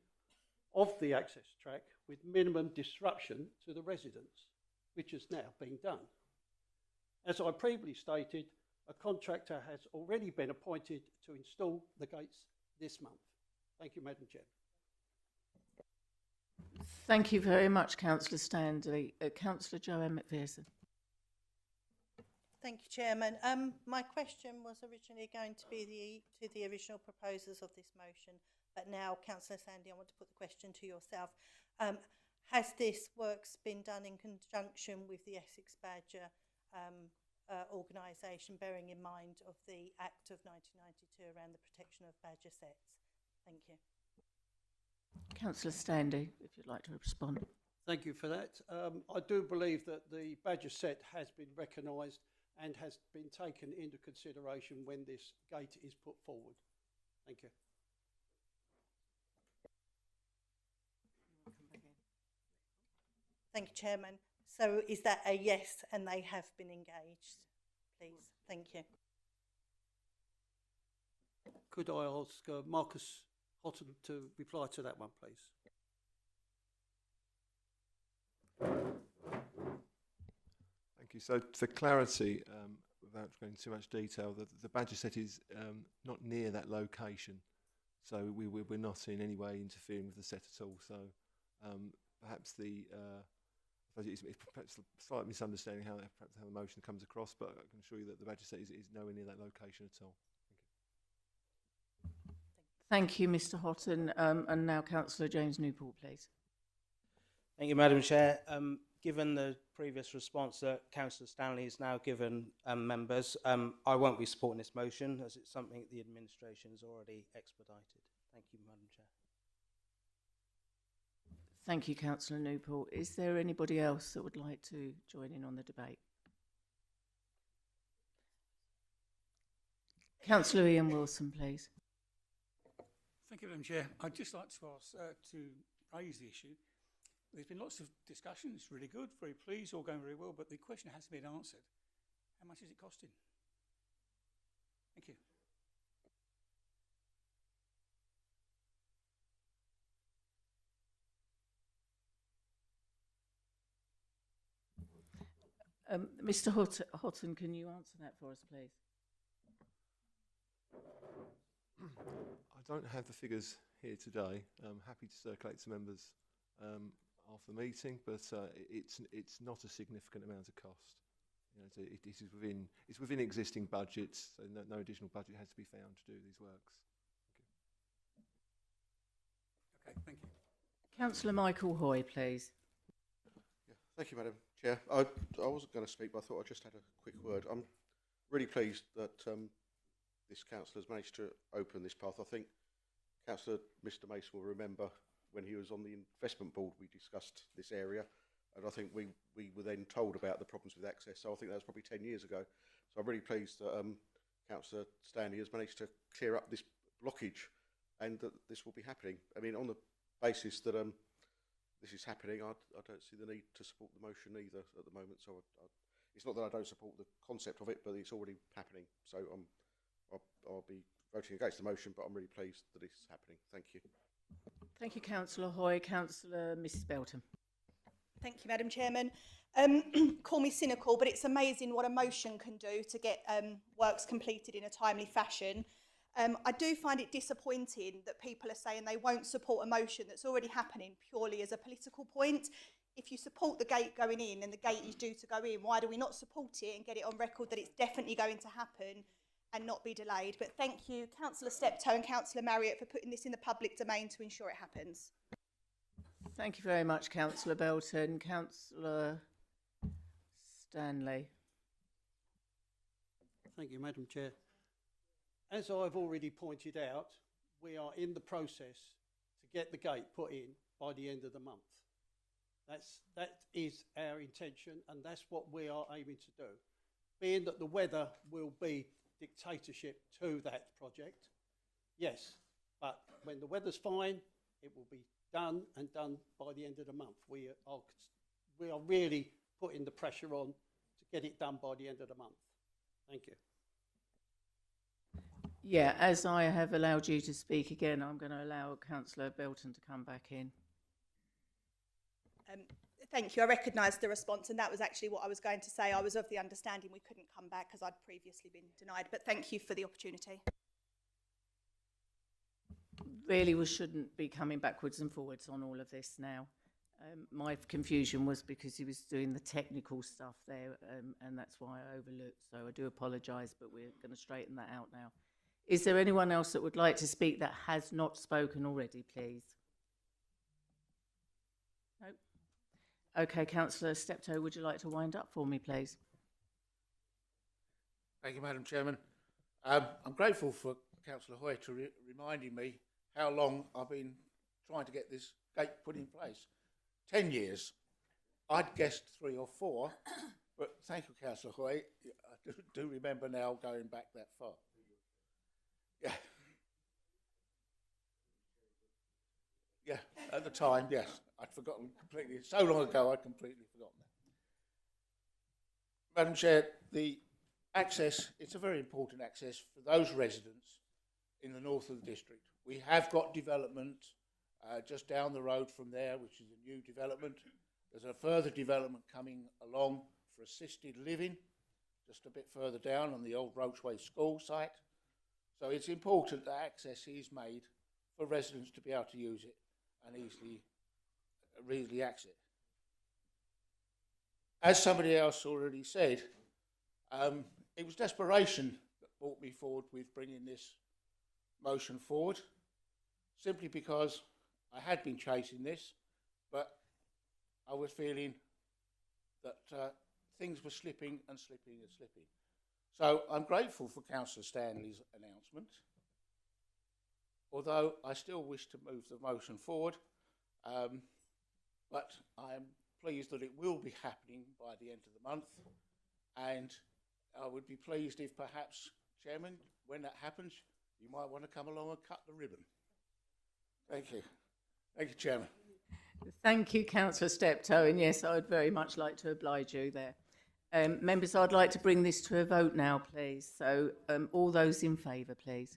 of the access track with minimum disruption to the residents, which has now been done. As I previously stated, a contractor has already been appointed to install the gates this month. Thank you, Madam Chair. Thank you very much, Councillor Stanley. Councillor Joanne McPherson. Thank you, Chairman. My question was originally going to be to the original proposers of this motion, but now, Councillor Sandy, I want to put the question to yourself. Has this works been done in conjunction with the Essex Badger organisation, bearing in mind of the Act of 1992 around the protection of badger sets? Thank you. Councillor Stanley, if you'd like to respond. Thank you for that. I do believe that the badger set has been recognised and has been taken into consideration when this gate is put forward. Thank you. Thank you, Chairman. So is that a yes, and they have been engaged, please? Thank you. Could I ask Marcus Hotton to reply to that one, please? Thank you. So for clarity, without going into too much detail, the badger set is not near that location. So we're not in any way interfering with the set at all. So perhaps it's perhaps a slight misunderstanding how the motion comes across, but I can assure you that the badger set is nowhere near that location at all. Thank you, Mr. Hotton. And now Councillor James Newport, please. Thank you, Madam Chair. Given the previous response that Councillor Stanley has now given members, I won't be supporting this motion as it's something the administration has already expedited. Thank you, Madam Chair. Thank you, Councillor Newport. Is there anybody else that would like to join in on the debate? Councillor Ian Wilson, please. Thank you, Madam Chair. I'd just like to ask to raise the issue. There's been lots of discussion. It's really good, very pleased, all going very well, but the question hasn't been answered. How much is it costing? Thank you. Mr. Houghton, can you answer that for us, please? I don't have the figures here today. I'm happy to circulate to members after the meeting, but it's not a significant amount of cost. You know, it's within existing budgets, so no additional budget has to be found to do these works. Okay, thank you. Councillor Michael Hoy, please. Yeah, thank you, Madam Chair. I wasn't going to speak, but I thought I just had a quick word. I'm really pleased that this councillor has managed to open this path. I think Councillor Mr Mason will remember when he was on the investment board, we discussed this area, and I think we were then told about the problems with access. So I think that was probably 10 years ago. So I'm really pleased that Councillor Stanley has managed to clear up this blockage, and that this will be happening. I mean, on the basis that this is happening, I don't see the need to support the motion either at the moment. So it's not that I don't support the concept of it, but it's already happening. So I'll be voting against the motion, but I'm really pleased that it's happening. Thank you. Thank you, Councillor Hoy. Councillor Mrs Belton. Thank you, Madam Chairman. Call me cynical, but it's amazing what a motion can do to get works completed in a timely fashion. I do find it disappointing that people are saying they won't support a motion that's already happening purely as a political point. If you support the gate going in and the gate is due to go in, why do we not support it and get it on record that it's definitely going to happen and not be delayed? But thank you, Councillor Steptoe and Councillor Marriott, for putting this in the public domain to ensure it happens. Thank you very much, Councillor Belton. Councillor Stanley. Thank you, Madam Chair. As I've already pointed out, we are in the process to get the gate put in by the end of the month. That is our intention, and that's what we are aiming to do. Being that the weather will be dictatorship to that project, yes, but when the weather's fine, it will be done by the end of the month. We are really putting the pressure on to get it done by the end of the month. Thank you. Yeah, as I have allowed you to speak again, I'm going to allow Councillor Belton to come back in. Thank you. I recognise the response, and that was actually what I was going to say. I was of the understanding we couldn't come back because I'd previously been denied, but thank you for the opportunity. Really, we shouldn't be coming backwards and forwards on all of this now. My confusion was because he was doing the technical stuff there, and that's why I overlooked. So I do apologise, but we're going to straighten that out now. Is there anyone else that would like to speak that has not spoken already, please? No? Okay, Councillor Steptoe, would you like to wind up for me, please? Thank you, Madam Chairman. I'm grateful for Councillor Hoy to reminding me how long I've been trying to get this gate put in place. 10 years. I'd guessed 3 or 4, but thank you, Councillor Hoy. I do remember now going back that far. Yeah. Yeah, at the time, yes. I'd forgotten completely. So long ago, I'd completely forgotten that. Madam Chair, the access, it's a very important access for those residents in the north of the district. We have got development just down the road from there, which is a new development. There's a further development coming along for assisted living, just a bit further down on the old Roachway School site. So it's important that access is made for residents to be able to use it and easily access it. As somebody else already said, it was desperation that brought me forward with bringing this motion forward, simply because I had been chasing this, but I was feeling that things were slipping and slipping and slipping. So I'm grateful for Councillor Stanley's announcement, although I still wish to move the motion forward, but I'm pleased that it will be happening by the end of the month, and I would be pleased if perhaps, Chairman, when that happens, you might want to come along and cut the ribbon. Thank you. Thank you, Chairman. Thank you, Councillor Steptoe, and yes, I would very much like to oblige you there. Members, I'd like to bring this to a vote now, please. So all those in favour, please.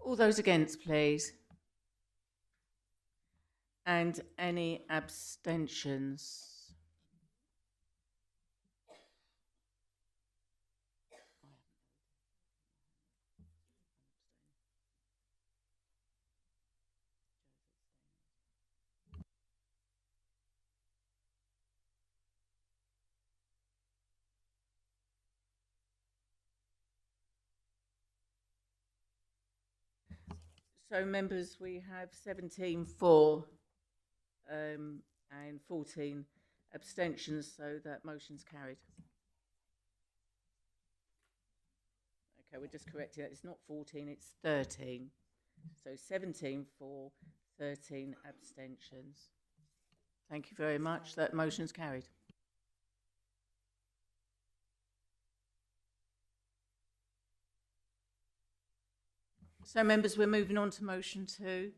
All those against, please. And any abstentions? So, members, we have 17 for and 14 abstentions, so that motion's carried. Okay, we're just correcting that. It's not 14, it's 13. So 17 for, 13 abstentions. Thank you very much. That motion's carried. So, members, we're moving on to motion 2.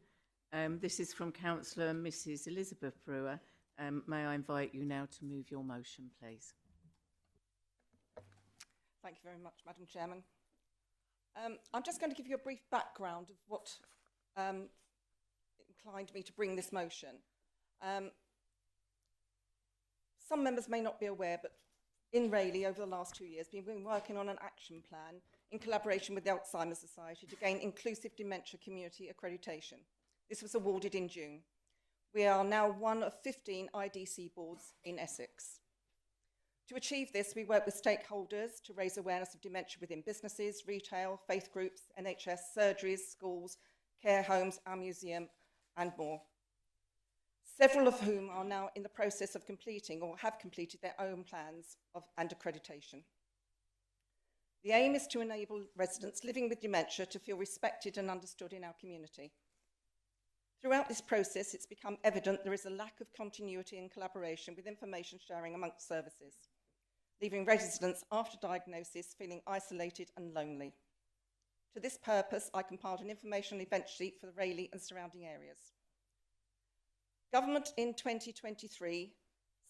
This is from Councillor Mrs. Elizabeth Brewer. May I invite you now to move your motion, please? Thank you very much, Madam Chairman. I'm just going to give you a brief background of what inclined me to bring this motion. Some members may not be aware, but in Rayleigh over the last 2 years, we've been working on an action plan in collaboration with the Alzheimer's Society to gain inclusive dementia community accreditation. This was awarded in June. We are now one of 15 IDC boards in Essex. To achieve this, we work with stakeholders to raise awareness of dementia within businesses, retail, faith groups, NHS, surgeries, schools, care homes, our museum, and more. Several of whom are now in the process of completing or have completed their own plans and accreditation. The aim is to enable residents living with dementia to feel respected and understood in our community. Throughout this process, it's become evident there is a lack of continuity and collaboration with information sharing amongst services, leaving residents after diagnosis feeling isolated and lonely. To this purpose, I compiled an informational event sheet for the Rayleigh and surrounding areas. Government in 2023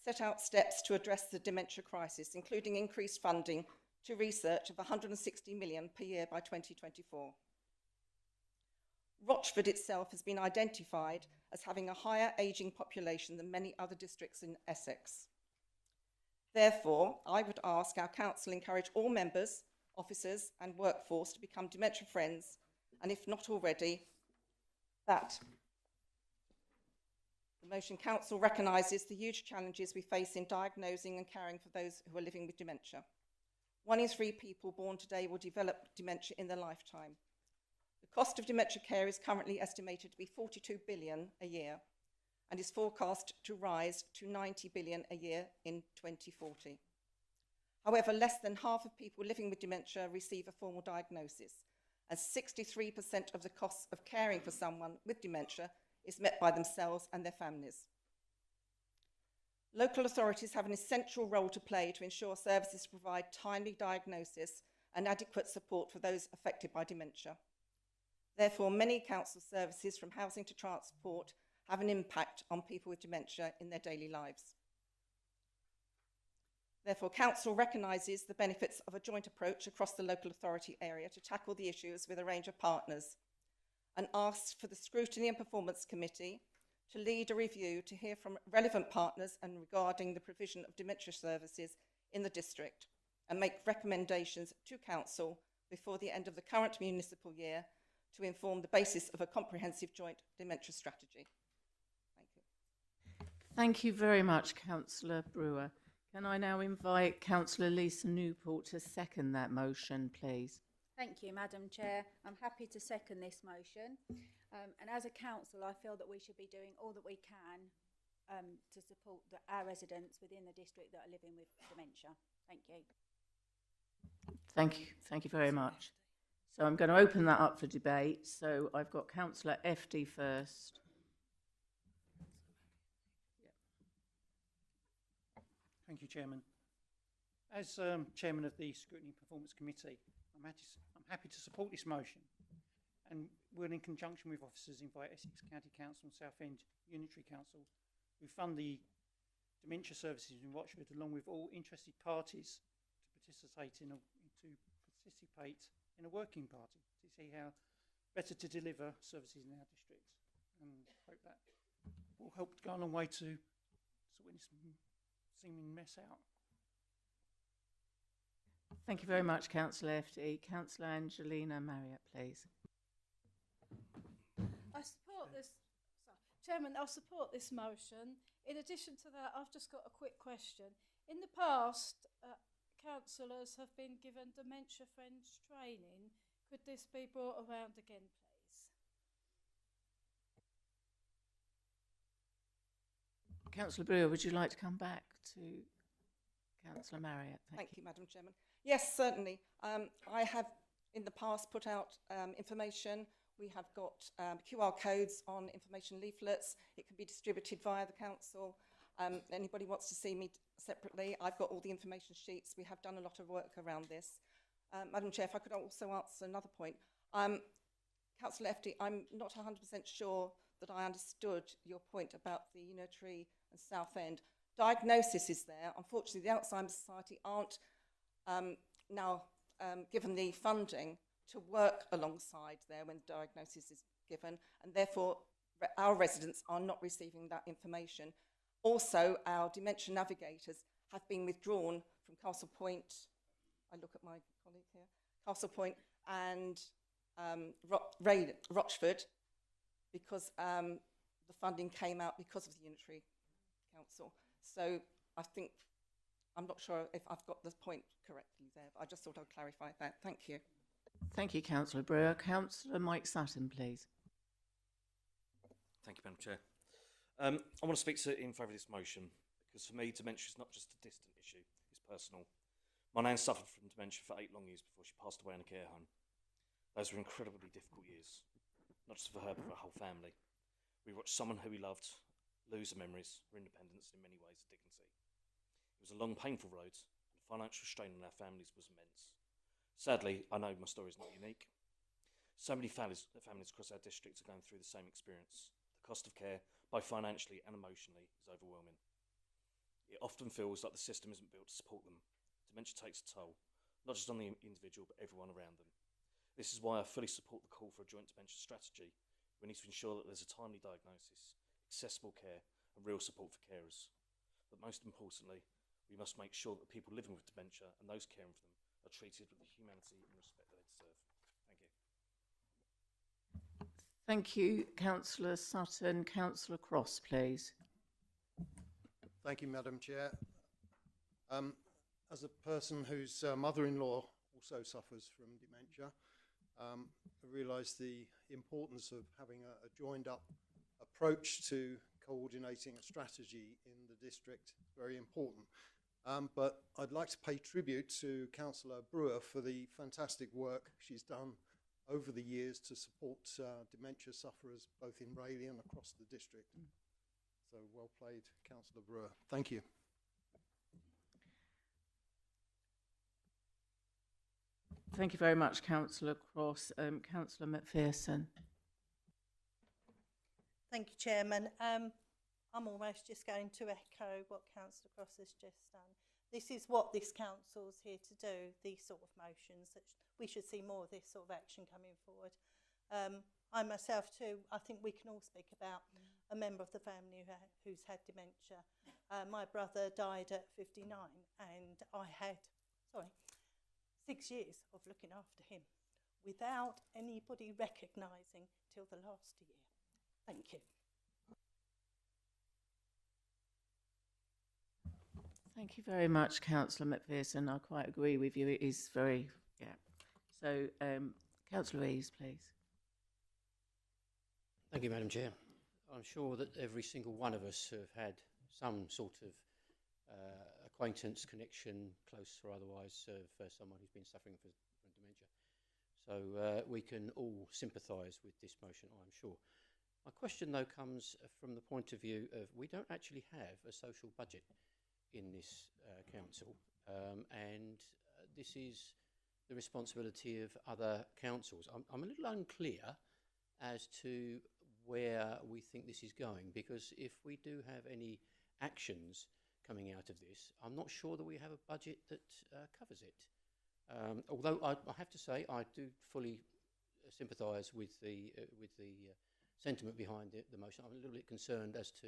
set out steps to address the dementia crisis, including increased funding to research of 160 million per year by 2024. Rochford itself has been identified as having a higher ageing population than many other districts in Essex. Therefore, I would ask our council encourage all members, officers and workforce to become dementia friends, and if not already, that the motion council recognises the huge challenges we face in diagnosing and caring for those who are living with dementia. 1 in 3 people born today will develop dementia in their lifetime. The cost of dementia care is currently estimated to be 42 billion a year and is forecast to rise to 90 billion a year in 2040. However, less than half of people living with dementia receive a formal diagnosis, and 63% of the costs of caring for someone with dementia is met by themselves and their families. Local authorities have an essential role to play to ensure services provide timely diagnosis and adequate support for those affected by dementia. Therefore, many council services, from housing to transport, have an impact on people with dementia in their daily lives. Therefore, council recognises the benefits of a joint approach across the local authority area to tackle the issues with a range of partners, and asks for the Scrutiny and Performance Committee to lead a review to hear from relevant partners and regarding the provision of dementia services in the district, and make recommendations to council before the end of the current municipal year to inform the basis of a comprehensive joint dementia strategy. Thank you. Thank you very much, Councillor Brewer. Can I now invite Councillor Lisa Newport to second that motion, please? Thank you, Madam Chair. I'm happy to second this motion. And as a council, I feel that we should be doing all that we can to support our residents within the district that are living with dementia. Thank you. Thank you. Thank you very much. So I'm going to open that up for debate. So I've got Councillor FD first. Thank you, Chairman. As Chairman of the Scrutiny and Performance Committee, I'm happy to support this motion, and will, in conjunction with officers, invite Essex County Council and Southend Unitary Council, who fund the dementia services in Rochford, along with all interested parties, to participate in a working party to see how better to deliver services in our district. And hope that will help go a long way to sorting this seeming mess out. Thank you very much, Councillor FD. Councillor Angelina Marriott, please. I support this. Sorry, Chairman, I support this motion. In addition to that, I've just got a quick question. In the past, councillors have been given dementia friends training. Could this be brought around again, please? Councillor Brewer, would you like to come back to Councillor Marriott? Thank you, Madam Chairman. Yes, certainly. I have in the past put out information. We have got QR codes on information leaflets. It can be distributed via the council. Anybody wants to see me separately, I've got all the information sheets. We have done a lot of work around this. Madam Chair, if I could also answer another point. Councillor FD, I'm not 100% sure that I understood your point about the Unitary and Southend. Diagnosis is there. Unfortunately, the Alzheimer's Society aren't now given the funding to work alongside there when diagnosis is given, and therefore our residents are not receiving that information. Also, our dementia navigators have been withdrawn from Castle Point. I look at my colleague here. Castle Point and Rochford, because the funding came out because of the Unitary Council. So I think, I'm not sure if I've got the point correctly there, but I just thought I'd clarify that. Thank you. Thank you, Councillor Brewer. Councillor Mike Sutton, please. Thank you, Madam Chair. I want to speak in favour of this motion because for me, dementia is not just a distant issue, it's personal. My nan suffered from dementia for 8 long years before she passed away in a care home. Those were incredibly difficult years, not just for her, but for her whole family. We watched someone who we loved lose her memories, her independence, and in many ways, her dignity. It was a long, painful road, and the financial strain on our families was immense. Sadly, I know my story is not unique. So many families across our district are going through the same experience. The cost of care, both financially and emotionally, is overwhelming. It often feels like the system isn't built to support them. Dementia takes a toll, not just on the individual, but everyone around them. This is why I fully support the call for a joint dementia strategy. We need to ensure that there's a timely diagnosis, accessible care, and real support for carers. But most importantly, we must make sure that the people living with dementia and those caring for them are treated with the humanity and respect that they deserve. Thank you. Thank you, Councillor Sutton. Councillor Cross, please. Thank you, Madam Chair. As a person whose mother-in-law also suffers from dementia, I realise the importance of having a joined-up approach to coordinating a strategy in the district. Very important. But I'd like to pay tribute to Councillor Brewer for the fantastic work she's done over the years to support dementia sufferers both in Rayleigh and across the district. So well played, Councillor Brewer. Thank you. Thank you very much, Councillor Cross. Councillor McPherson. Thank you, Chairman. I'm almost just going to echo what Councillor Cross has just done. This is what this council's here to do, these sort of motions. That we should see more of this sort of action coming forward. I myself too, I think we can all speak about a member of the family who's had dementia. My brother died at 59 and I had, 6 years of looking after him without anybody recognising till the last year. Thank you. Thank you very much, Councillor McPherson. I quite agree with you. It is very, yeah. So, Councillor Eaves, please. Thank you, Madam Chair. I'm sure that every single one of us have had some sort of acquaintance, connection, close or otherwise, for someone who's been suffering from dementia. So we can all sympathise with this motion, I'm sure. My question, though, comes from the point of view of we don't actually have a social budget in this council, and this is the responsibility of other councils. I'm a little unclear as to where we think this is going, because if we do have any actions coming out of this, I'm not sure that we have a budget that covers it. Although I have to say I do fully sympathise with the sentiment behind the motion. I'm a little bit concerned as to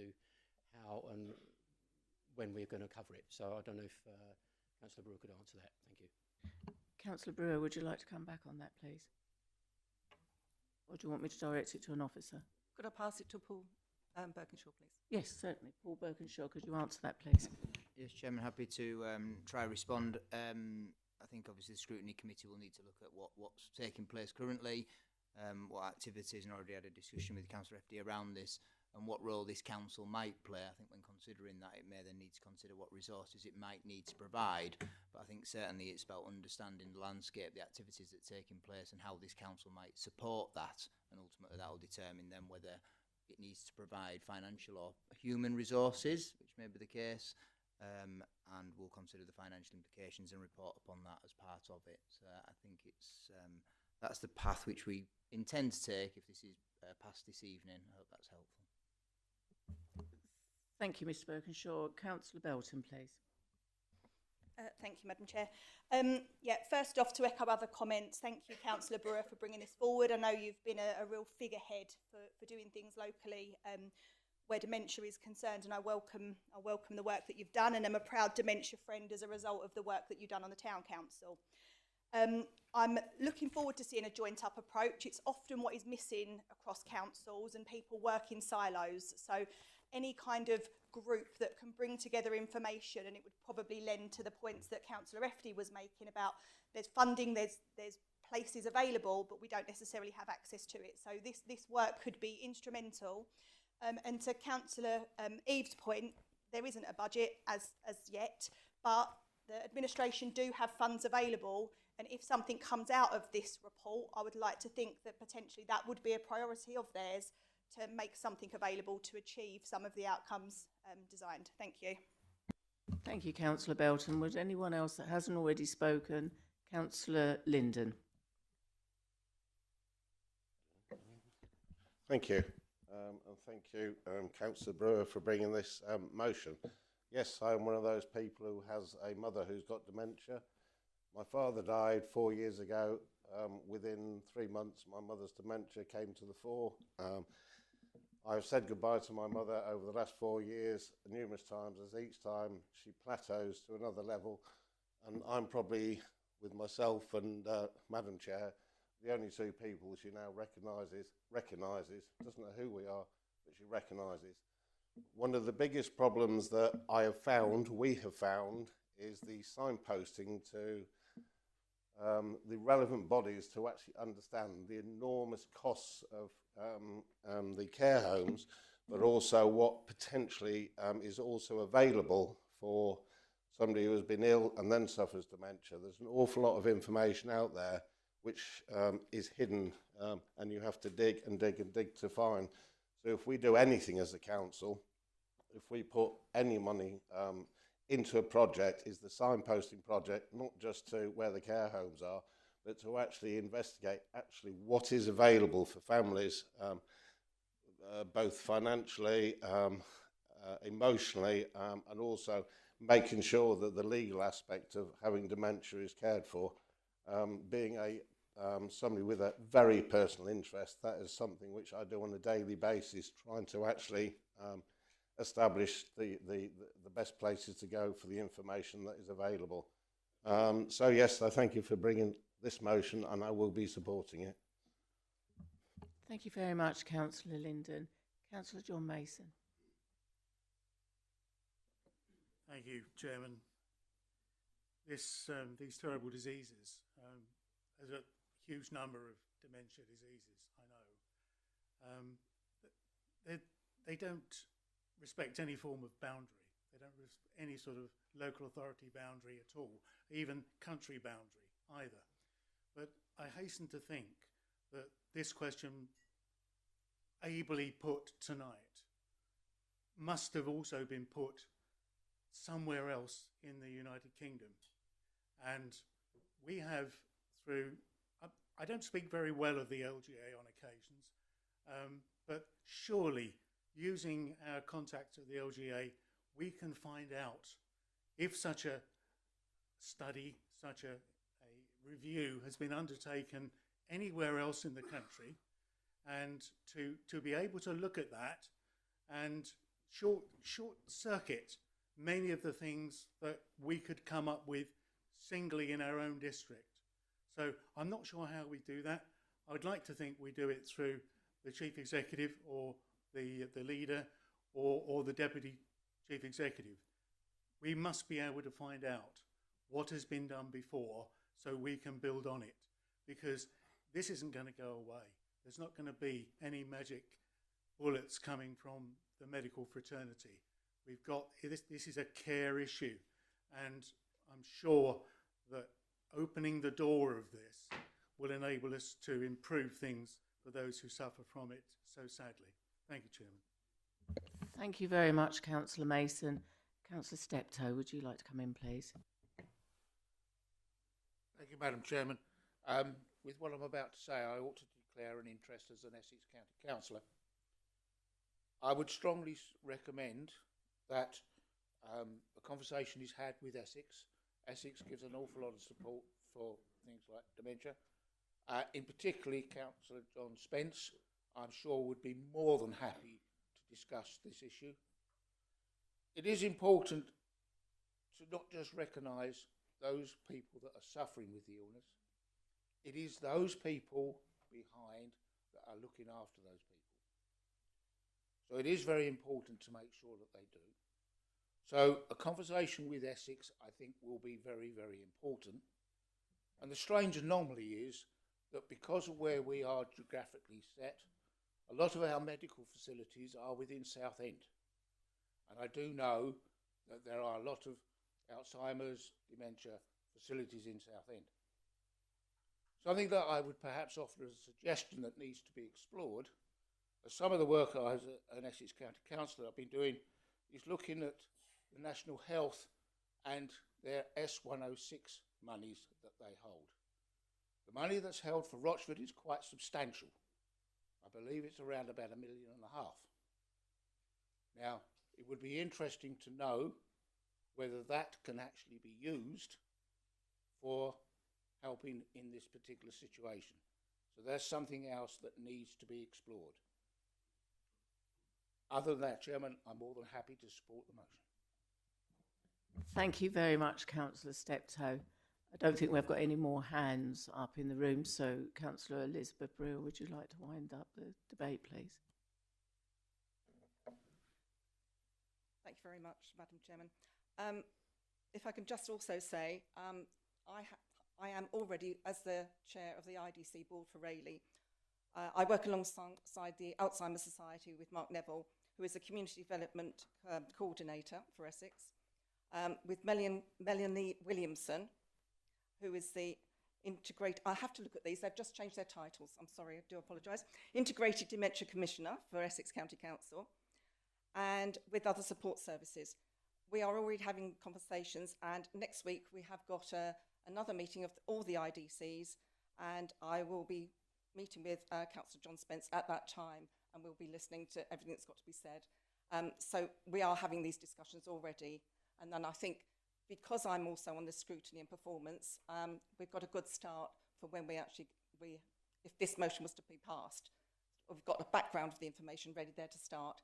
how and when we're going to cover it. So I don't know if Councillor Brewer could answer that. Thank you. Councillor Brewer, would you like to come back on that, please? Or do you want me to direct it to an officer? Could I pass it to Paul Birkinshaw, please? Yes, certainly. Paul Birkinshaw, could you answer that, please? Yes, Chairman, happy to try and respond. I think obviously the scrutiny committee will need to look at what's taking place currently, what activities, and already had a discussion with Councillor FD around this, and what role this council might play. I think when considering that, it may then need to consider what resources it might need to provide. But I think certainly it's about understanding the landscape, the activities that are taking place, and how this council might support that. And ultimately that will determine then whether it needs to provide financial or human resources, which may be the case. And we'll consider the financial implications and report upon that as part of it. I think that's the path which we intend to take if this is passed this evening. I hope that's helpful. Thank you, Mr Birkinshaw. Councillor Belton, please. Thank you, Madam Chair. First off, to echo other comments, thank you, Councillor Brewer, for bringing this forward. I know you've been a real figurehead for doing things locally where dementia is concerned, and I welcome the work that you've done, and I'm a proud dementia friend as a result of the work that you've done on the Town Council. I'm looking forward to seeing a joint-up approach. It's often what is missing across councils, and people work in silos. So any kind of group that can bring together information, and it would probably lend to the points that Councillor FD was making about there's funding, there's places available, but we don't necessarily have access to it. So this work could be instrumental. And to Councillor Eve's point, there isn't a budget as yet, but the administration do have funds available. And if something comes out of this report, I would like to think that potentially that would be a priority of theirs to make something available to achieve some of the outcomes designed. Thank you. Thank you, Councillor Belton. Would anyone else that hasn't already spoken? Councillor Linden. Thank you. And thank you, Councillor Brewer, for bringing this motion. Yes, I am one of those people who has a mother who's got dementia. My father died 4 years ago. Within 3 months, my mother's dementia came to the fore. I've said goodbye to my mother over the last 4 years numerous times, as each time she plateaus to another level. And I'm probably, with myself and Madam Chair, the only two people she now recognises, doesn't know who we are, but she recognises. One of the biggest problems that we have found, is the signposting to the relevant bodies to actually understand the enormous costs of the care homes, but also what potentially is also available for somebody who has been ill and then suffers dementia. There's an awful lot of information out there which is hidden, and you have to dig and dig and dig to find. So if we do anything as a council, if we put any money into a project, is the signposting project, not just to where the care homes are, but to actually investigate what is available for families, both financially, emotionally, and also making sure that the legal aspect of having dementia is cared for. Being somebody with a very personal interest, that is something which I do on a daily basis, trying to actually establish the best places to go for the information that is available. So yes, I thank you for bringing this motion, and I will be supporting it. Thank you very much, Councillor Linden. Councillor John Mason. Thank you, Chairman. These terrible diseases, there's a huge number of dementia diseases, I know. They don't respect any form of boundary. They don't respect any sort of local authority boundary at all, even country boundary either. But I hasten to think that this question, ably put tonight, must have also been put somewhere else in the United Kingdom. And we have, I don't speak very well of the LGA on occasions, but surely using our contacts at the LGA, we can find out if such a study, such a review has been undertaken anywhere else in the country, and to be able to look at that and short circuit many of the things that we could come up with singly in our own district. So I'm not sure how we do that. I would like to think we do it through the chief executive or the leader or the deputy chief executive. We must be able to find out what has been done before so we can build on it, because this isn't going to go away. There's not going to be any magic bullets coming from the medical fraternity. We've got this is a care issue, and I'm sure that opening the door of this will enable us to improve things for those who suffer from it so sadly. Thank you, Chairman. Thank you very much, Councillor Mason. Councillor Steptoe, would you like to come in, please? Thank you, Madam Chairman. With what I'm about to say, I ought to declare an interest as an Essex County Councillor. I would strongly recommend that a conversation is had with Essex. Essex gives an awful lot of support for things like dementia. In particularly, Councillor John Spence, I'm sure, would be more than happy to discuss this issue. It is important to not just recognise those people that are suffering with the illness. It is those people behind that are looking after those people. So it is very important to make sure that they do. So a conversation with Essex, I think, will be very, very important. And the strange anomaly is that because of where we are geographically set, a lot of our medical facilities are within Southend. And I do know that there are a lot of Alzheimer's, dementia facilities in Southend. Something that I would perhaps offer as a suggestion that needs to be explored, as some of the work I, as an Essex County Councillor, I've been doing, is looking at the National Health and their S106 monies that they hold. The money that's held for Rochford is quite substantial. I believe it's around about £1.5 million. Now, it would be interesting to know whether that can actually be used for helping in this particular situation. So there's something else that needs to be explored. Other than that, Chairman, I'm more than happy to support the motion. Thank you very much, Councillor Steptoe. I don't think we've got any more hands up in the room, so Councillor Elizabeth Brewer, would you like to wind up the debate, please? Thank you very much, Madam Chairman. If I can just also say, I am already, as the chair of the IDC board for Rayleigh, I work alongside the Alzheimer's Society with Mark Neville, who is a community development coordinator for Essex, with Melanie Williamson, who is the I have to look at these, they've just changed their titles, I'm sorry, I do apologise, Integrated Dementia Commissioner for Essex County Council, and with other support services. We are already having conversations, and next week we have got another meeting of all the IDCs, and I will be meeting with Councillor John Spence at that time, and we'll be listening to everything that's got to be said. So we are having these discussions already, and then I think because I'm also on the scrutiny and performance, we've got a good start for when if this motion was to be passed. We've got a background of the information ready there to start.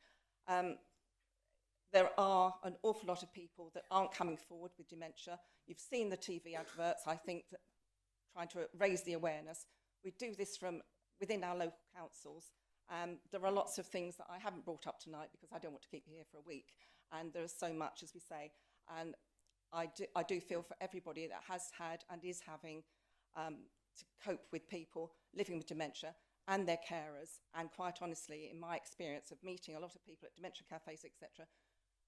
There are an awful lot of people that aren't coming forward with dementia. You've seen the TV adverts. I think that trying to raise the awareness. We do this from within our local councils. There are lots of things that I haven't brought up tonight because I don't want to keep you here for a week. And there is so much, as we say. And I do feel for everybody that has had and is having to cope with people living with dementia and their carers. And quite honestly, in my experience of meeting a lot of people at dementia cafes, etc.,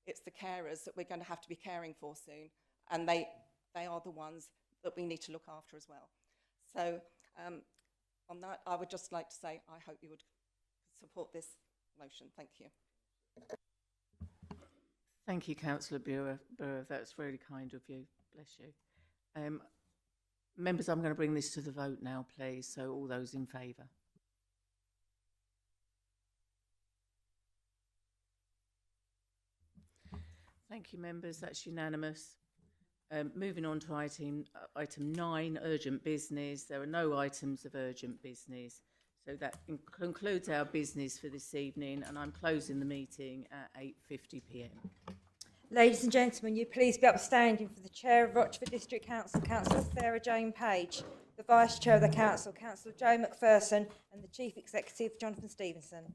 it's the carers that we're going to have to be caring for soon. And they are the ones that we need to look after as well. So on that, I would just like to say I hope you would support this motion. Thank you. Thank you, Councillor Brewer. That's really kind of you. Bless you. Members, I'm going to bring this to the vote now, please. So all those in favour? Thank you, members. That's unanimous. Moving on to item 9, urgent business. There are no items of urgent business. So that concludes our business for this evening, and I'm closing the meeting at 8:50 p.m. Ladies and gentlemen, you please be upstanding for the Chair of Rochford District Council, Councillor Sarah Jane Page, the Vice Chair of the Council, Councillor Joe McPherson, and the Chief Executive, Jonathan Stevenson.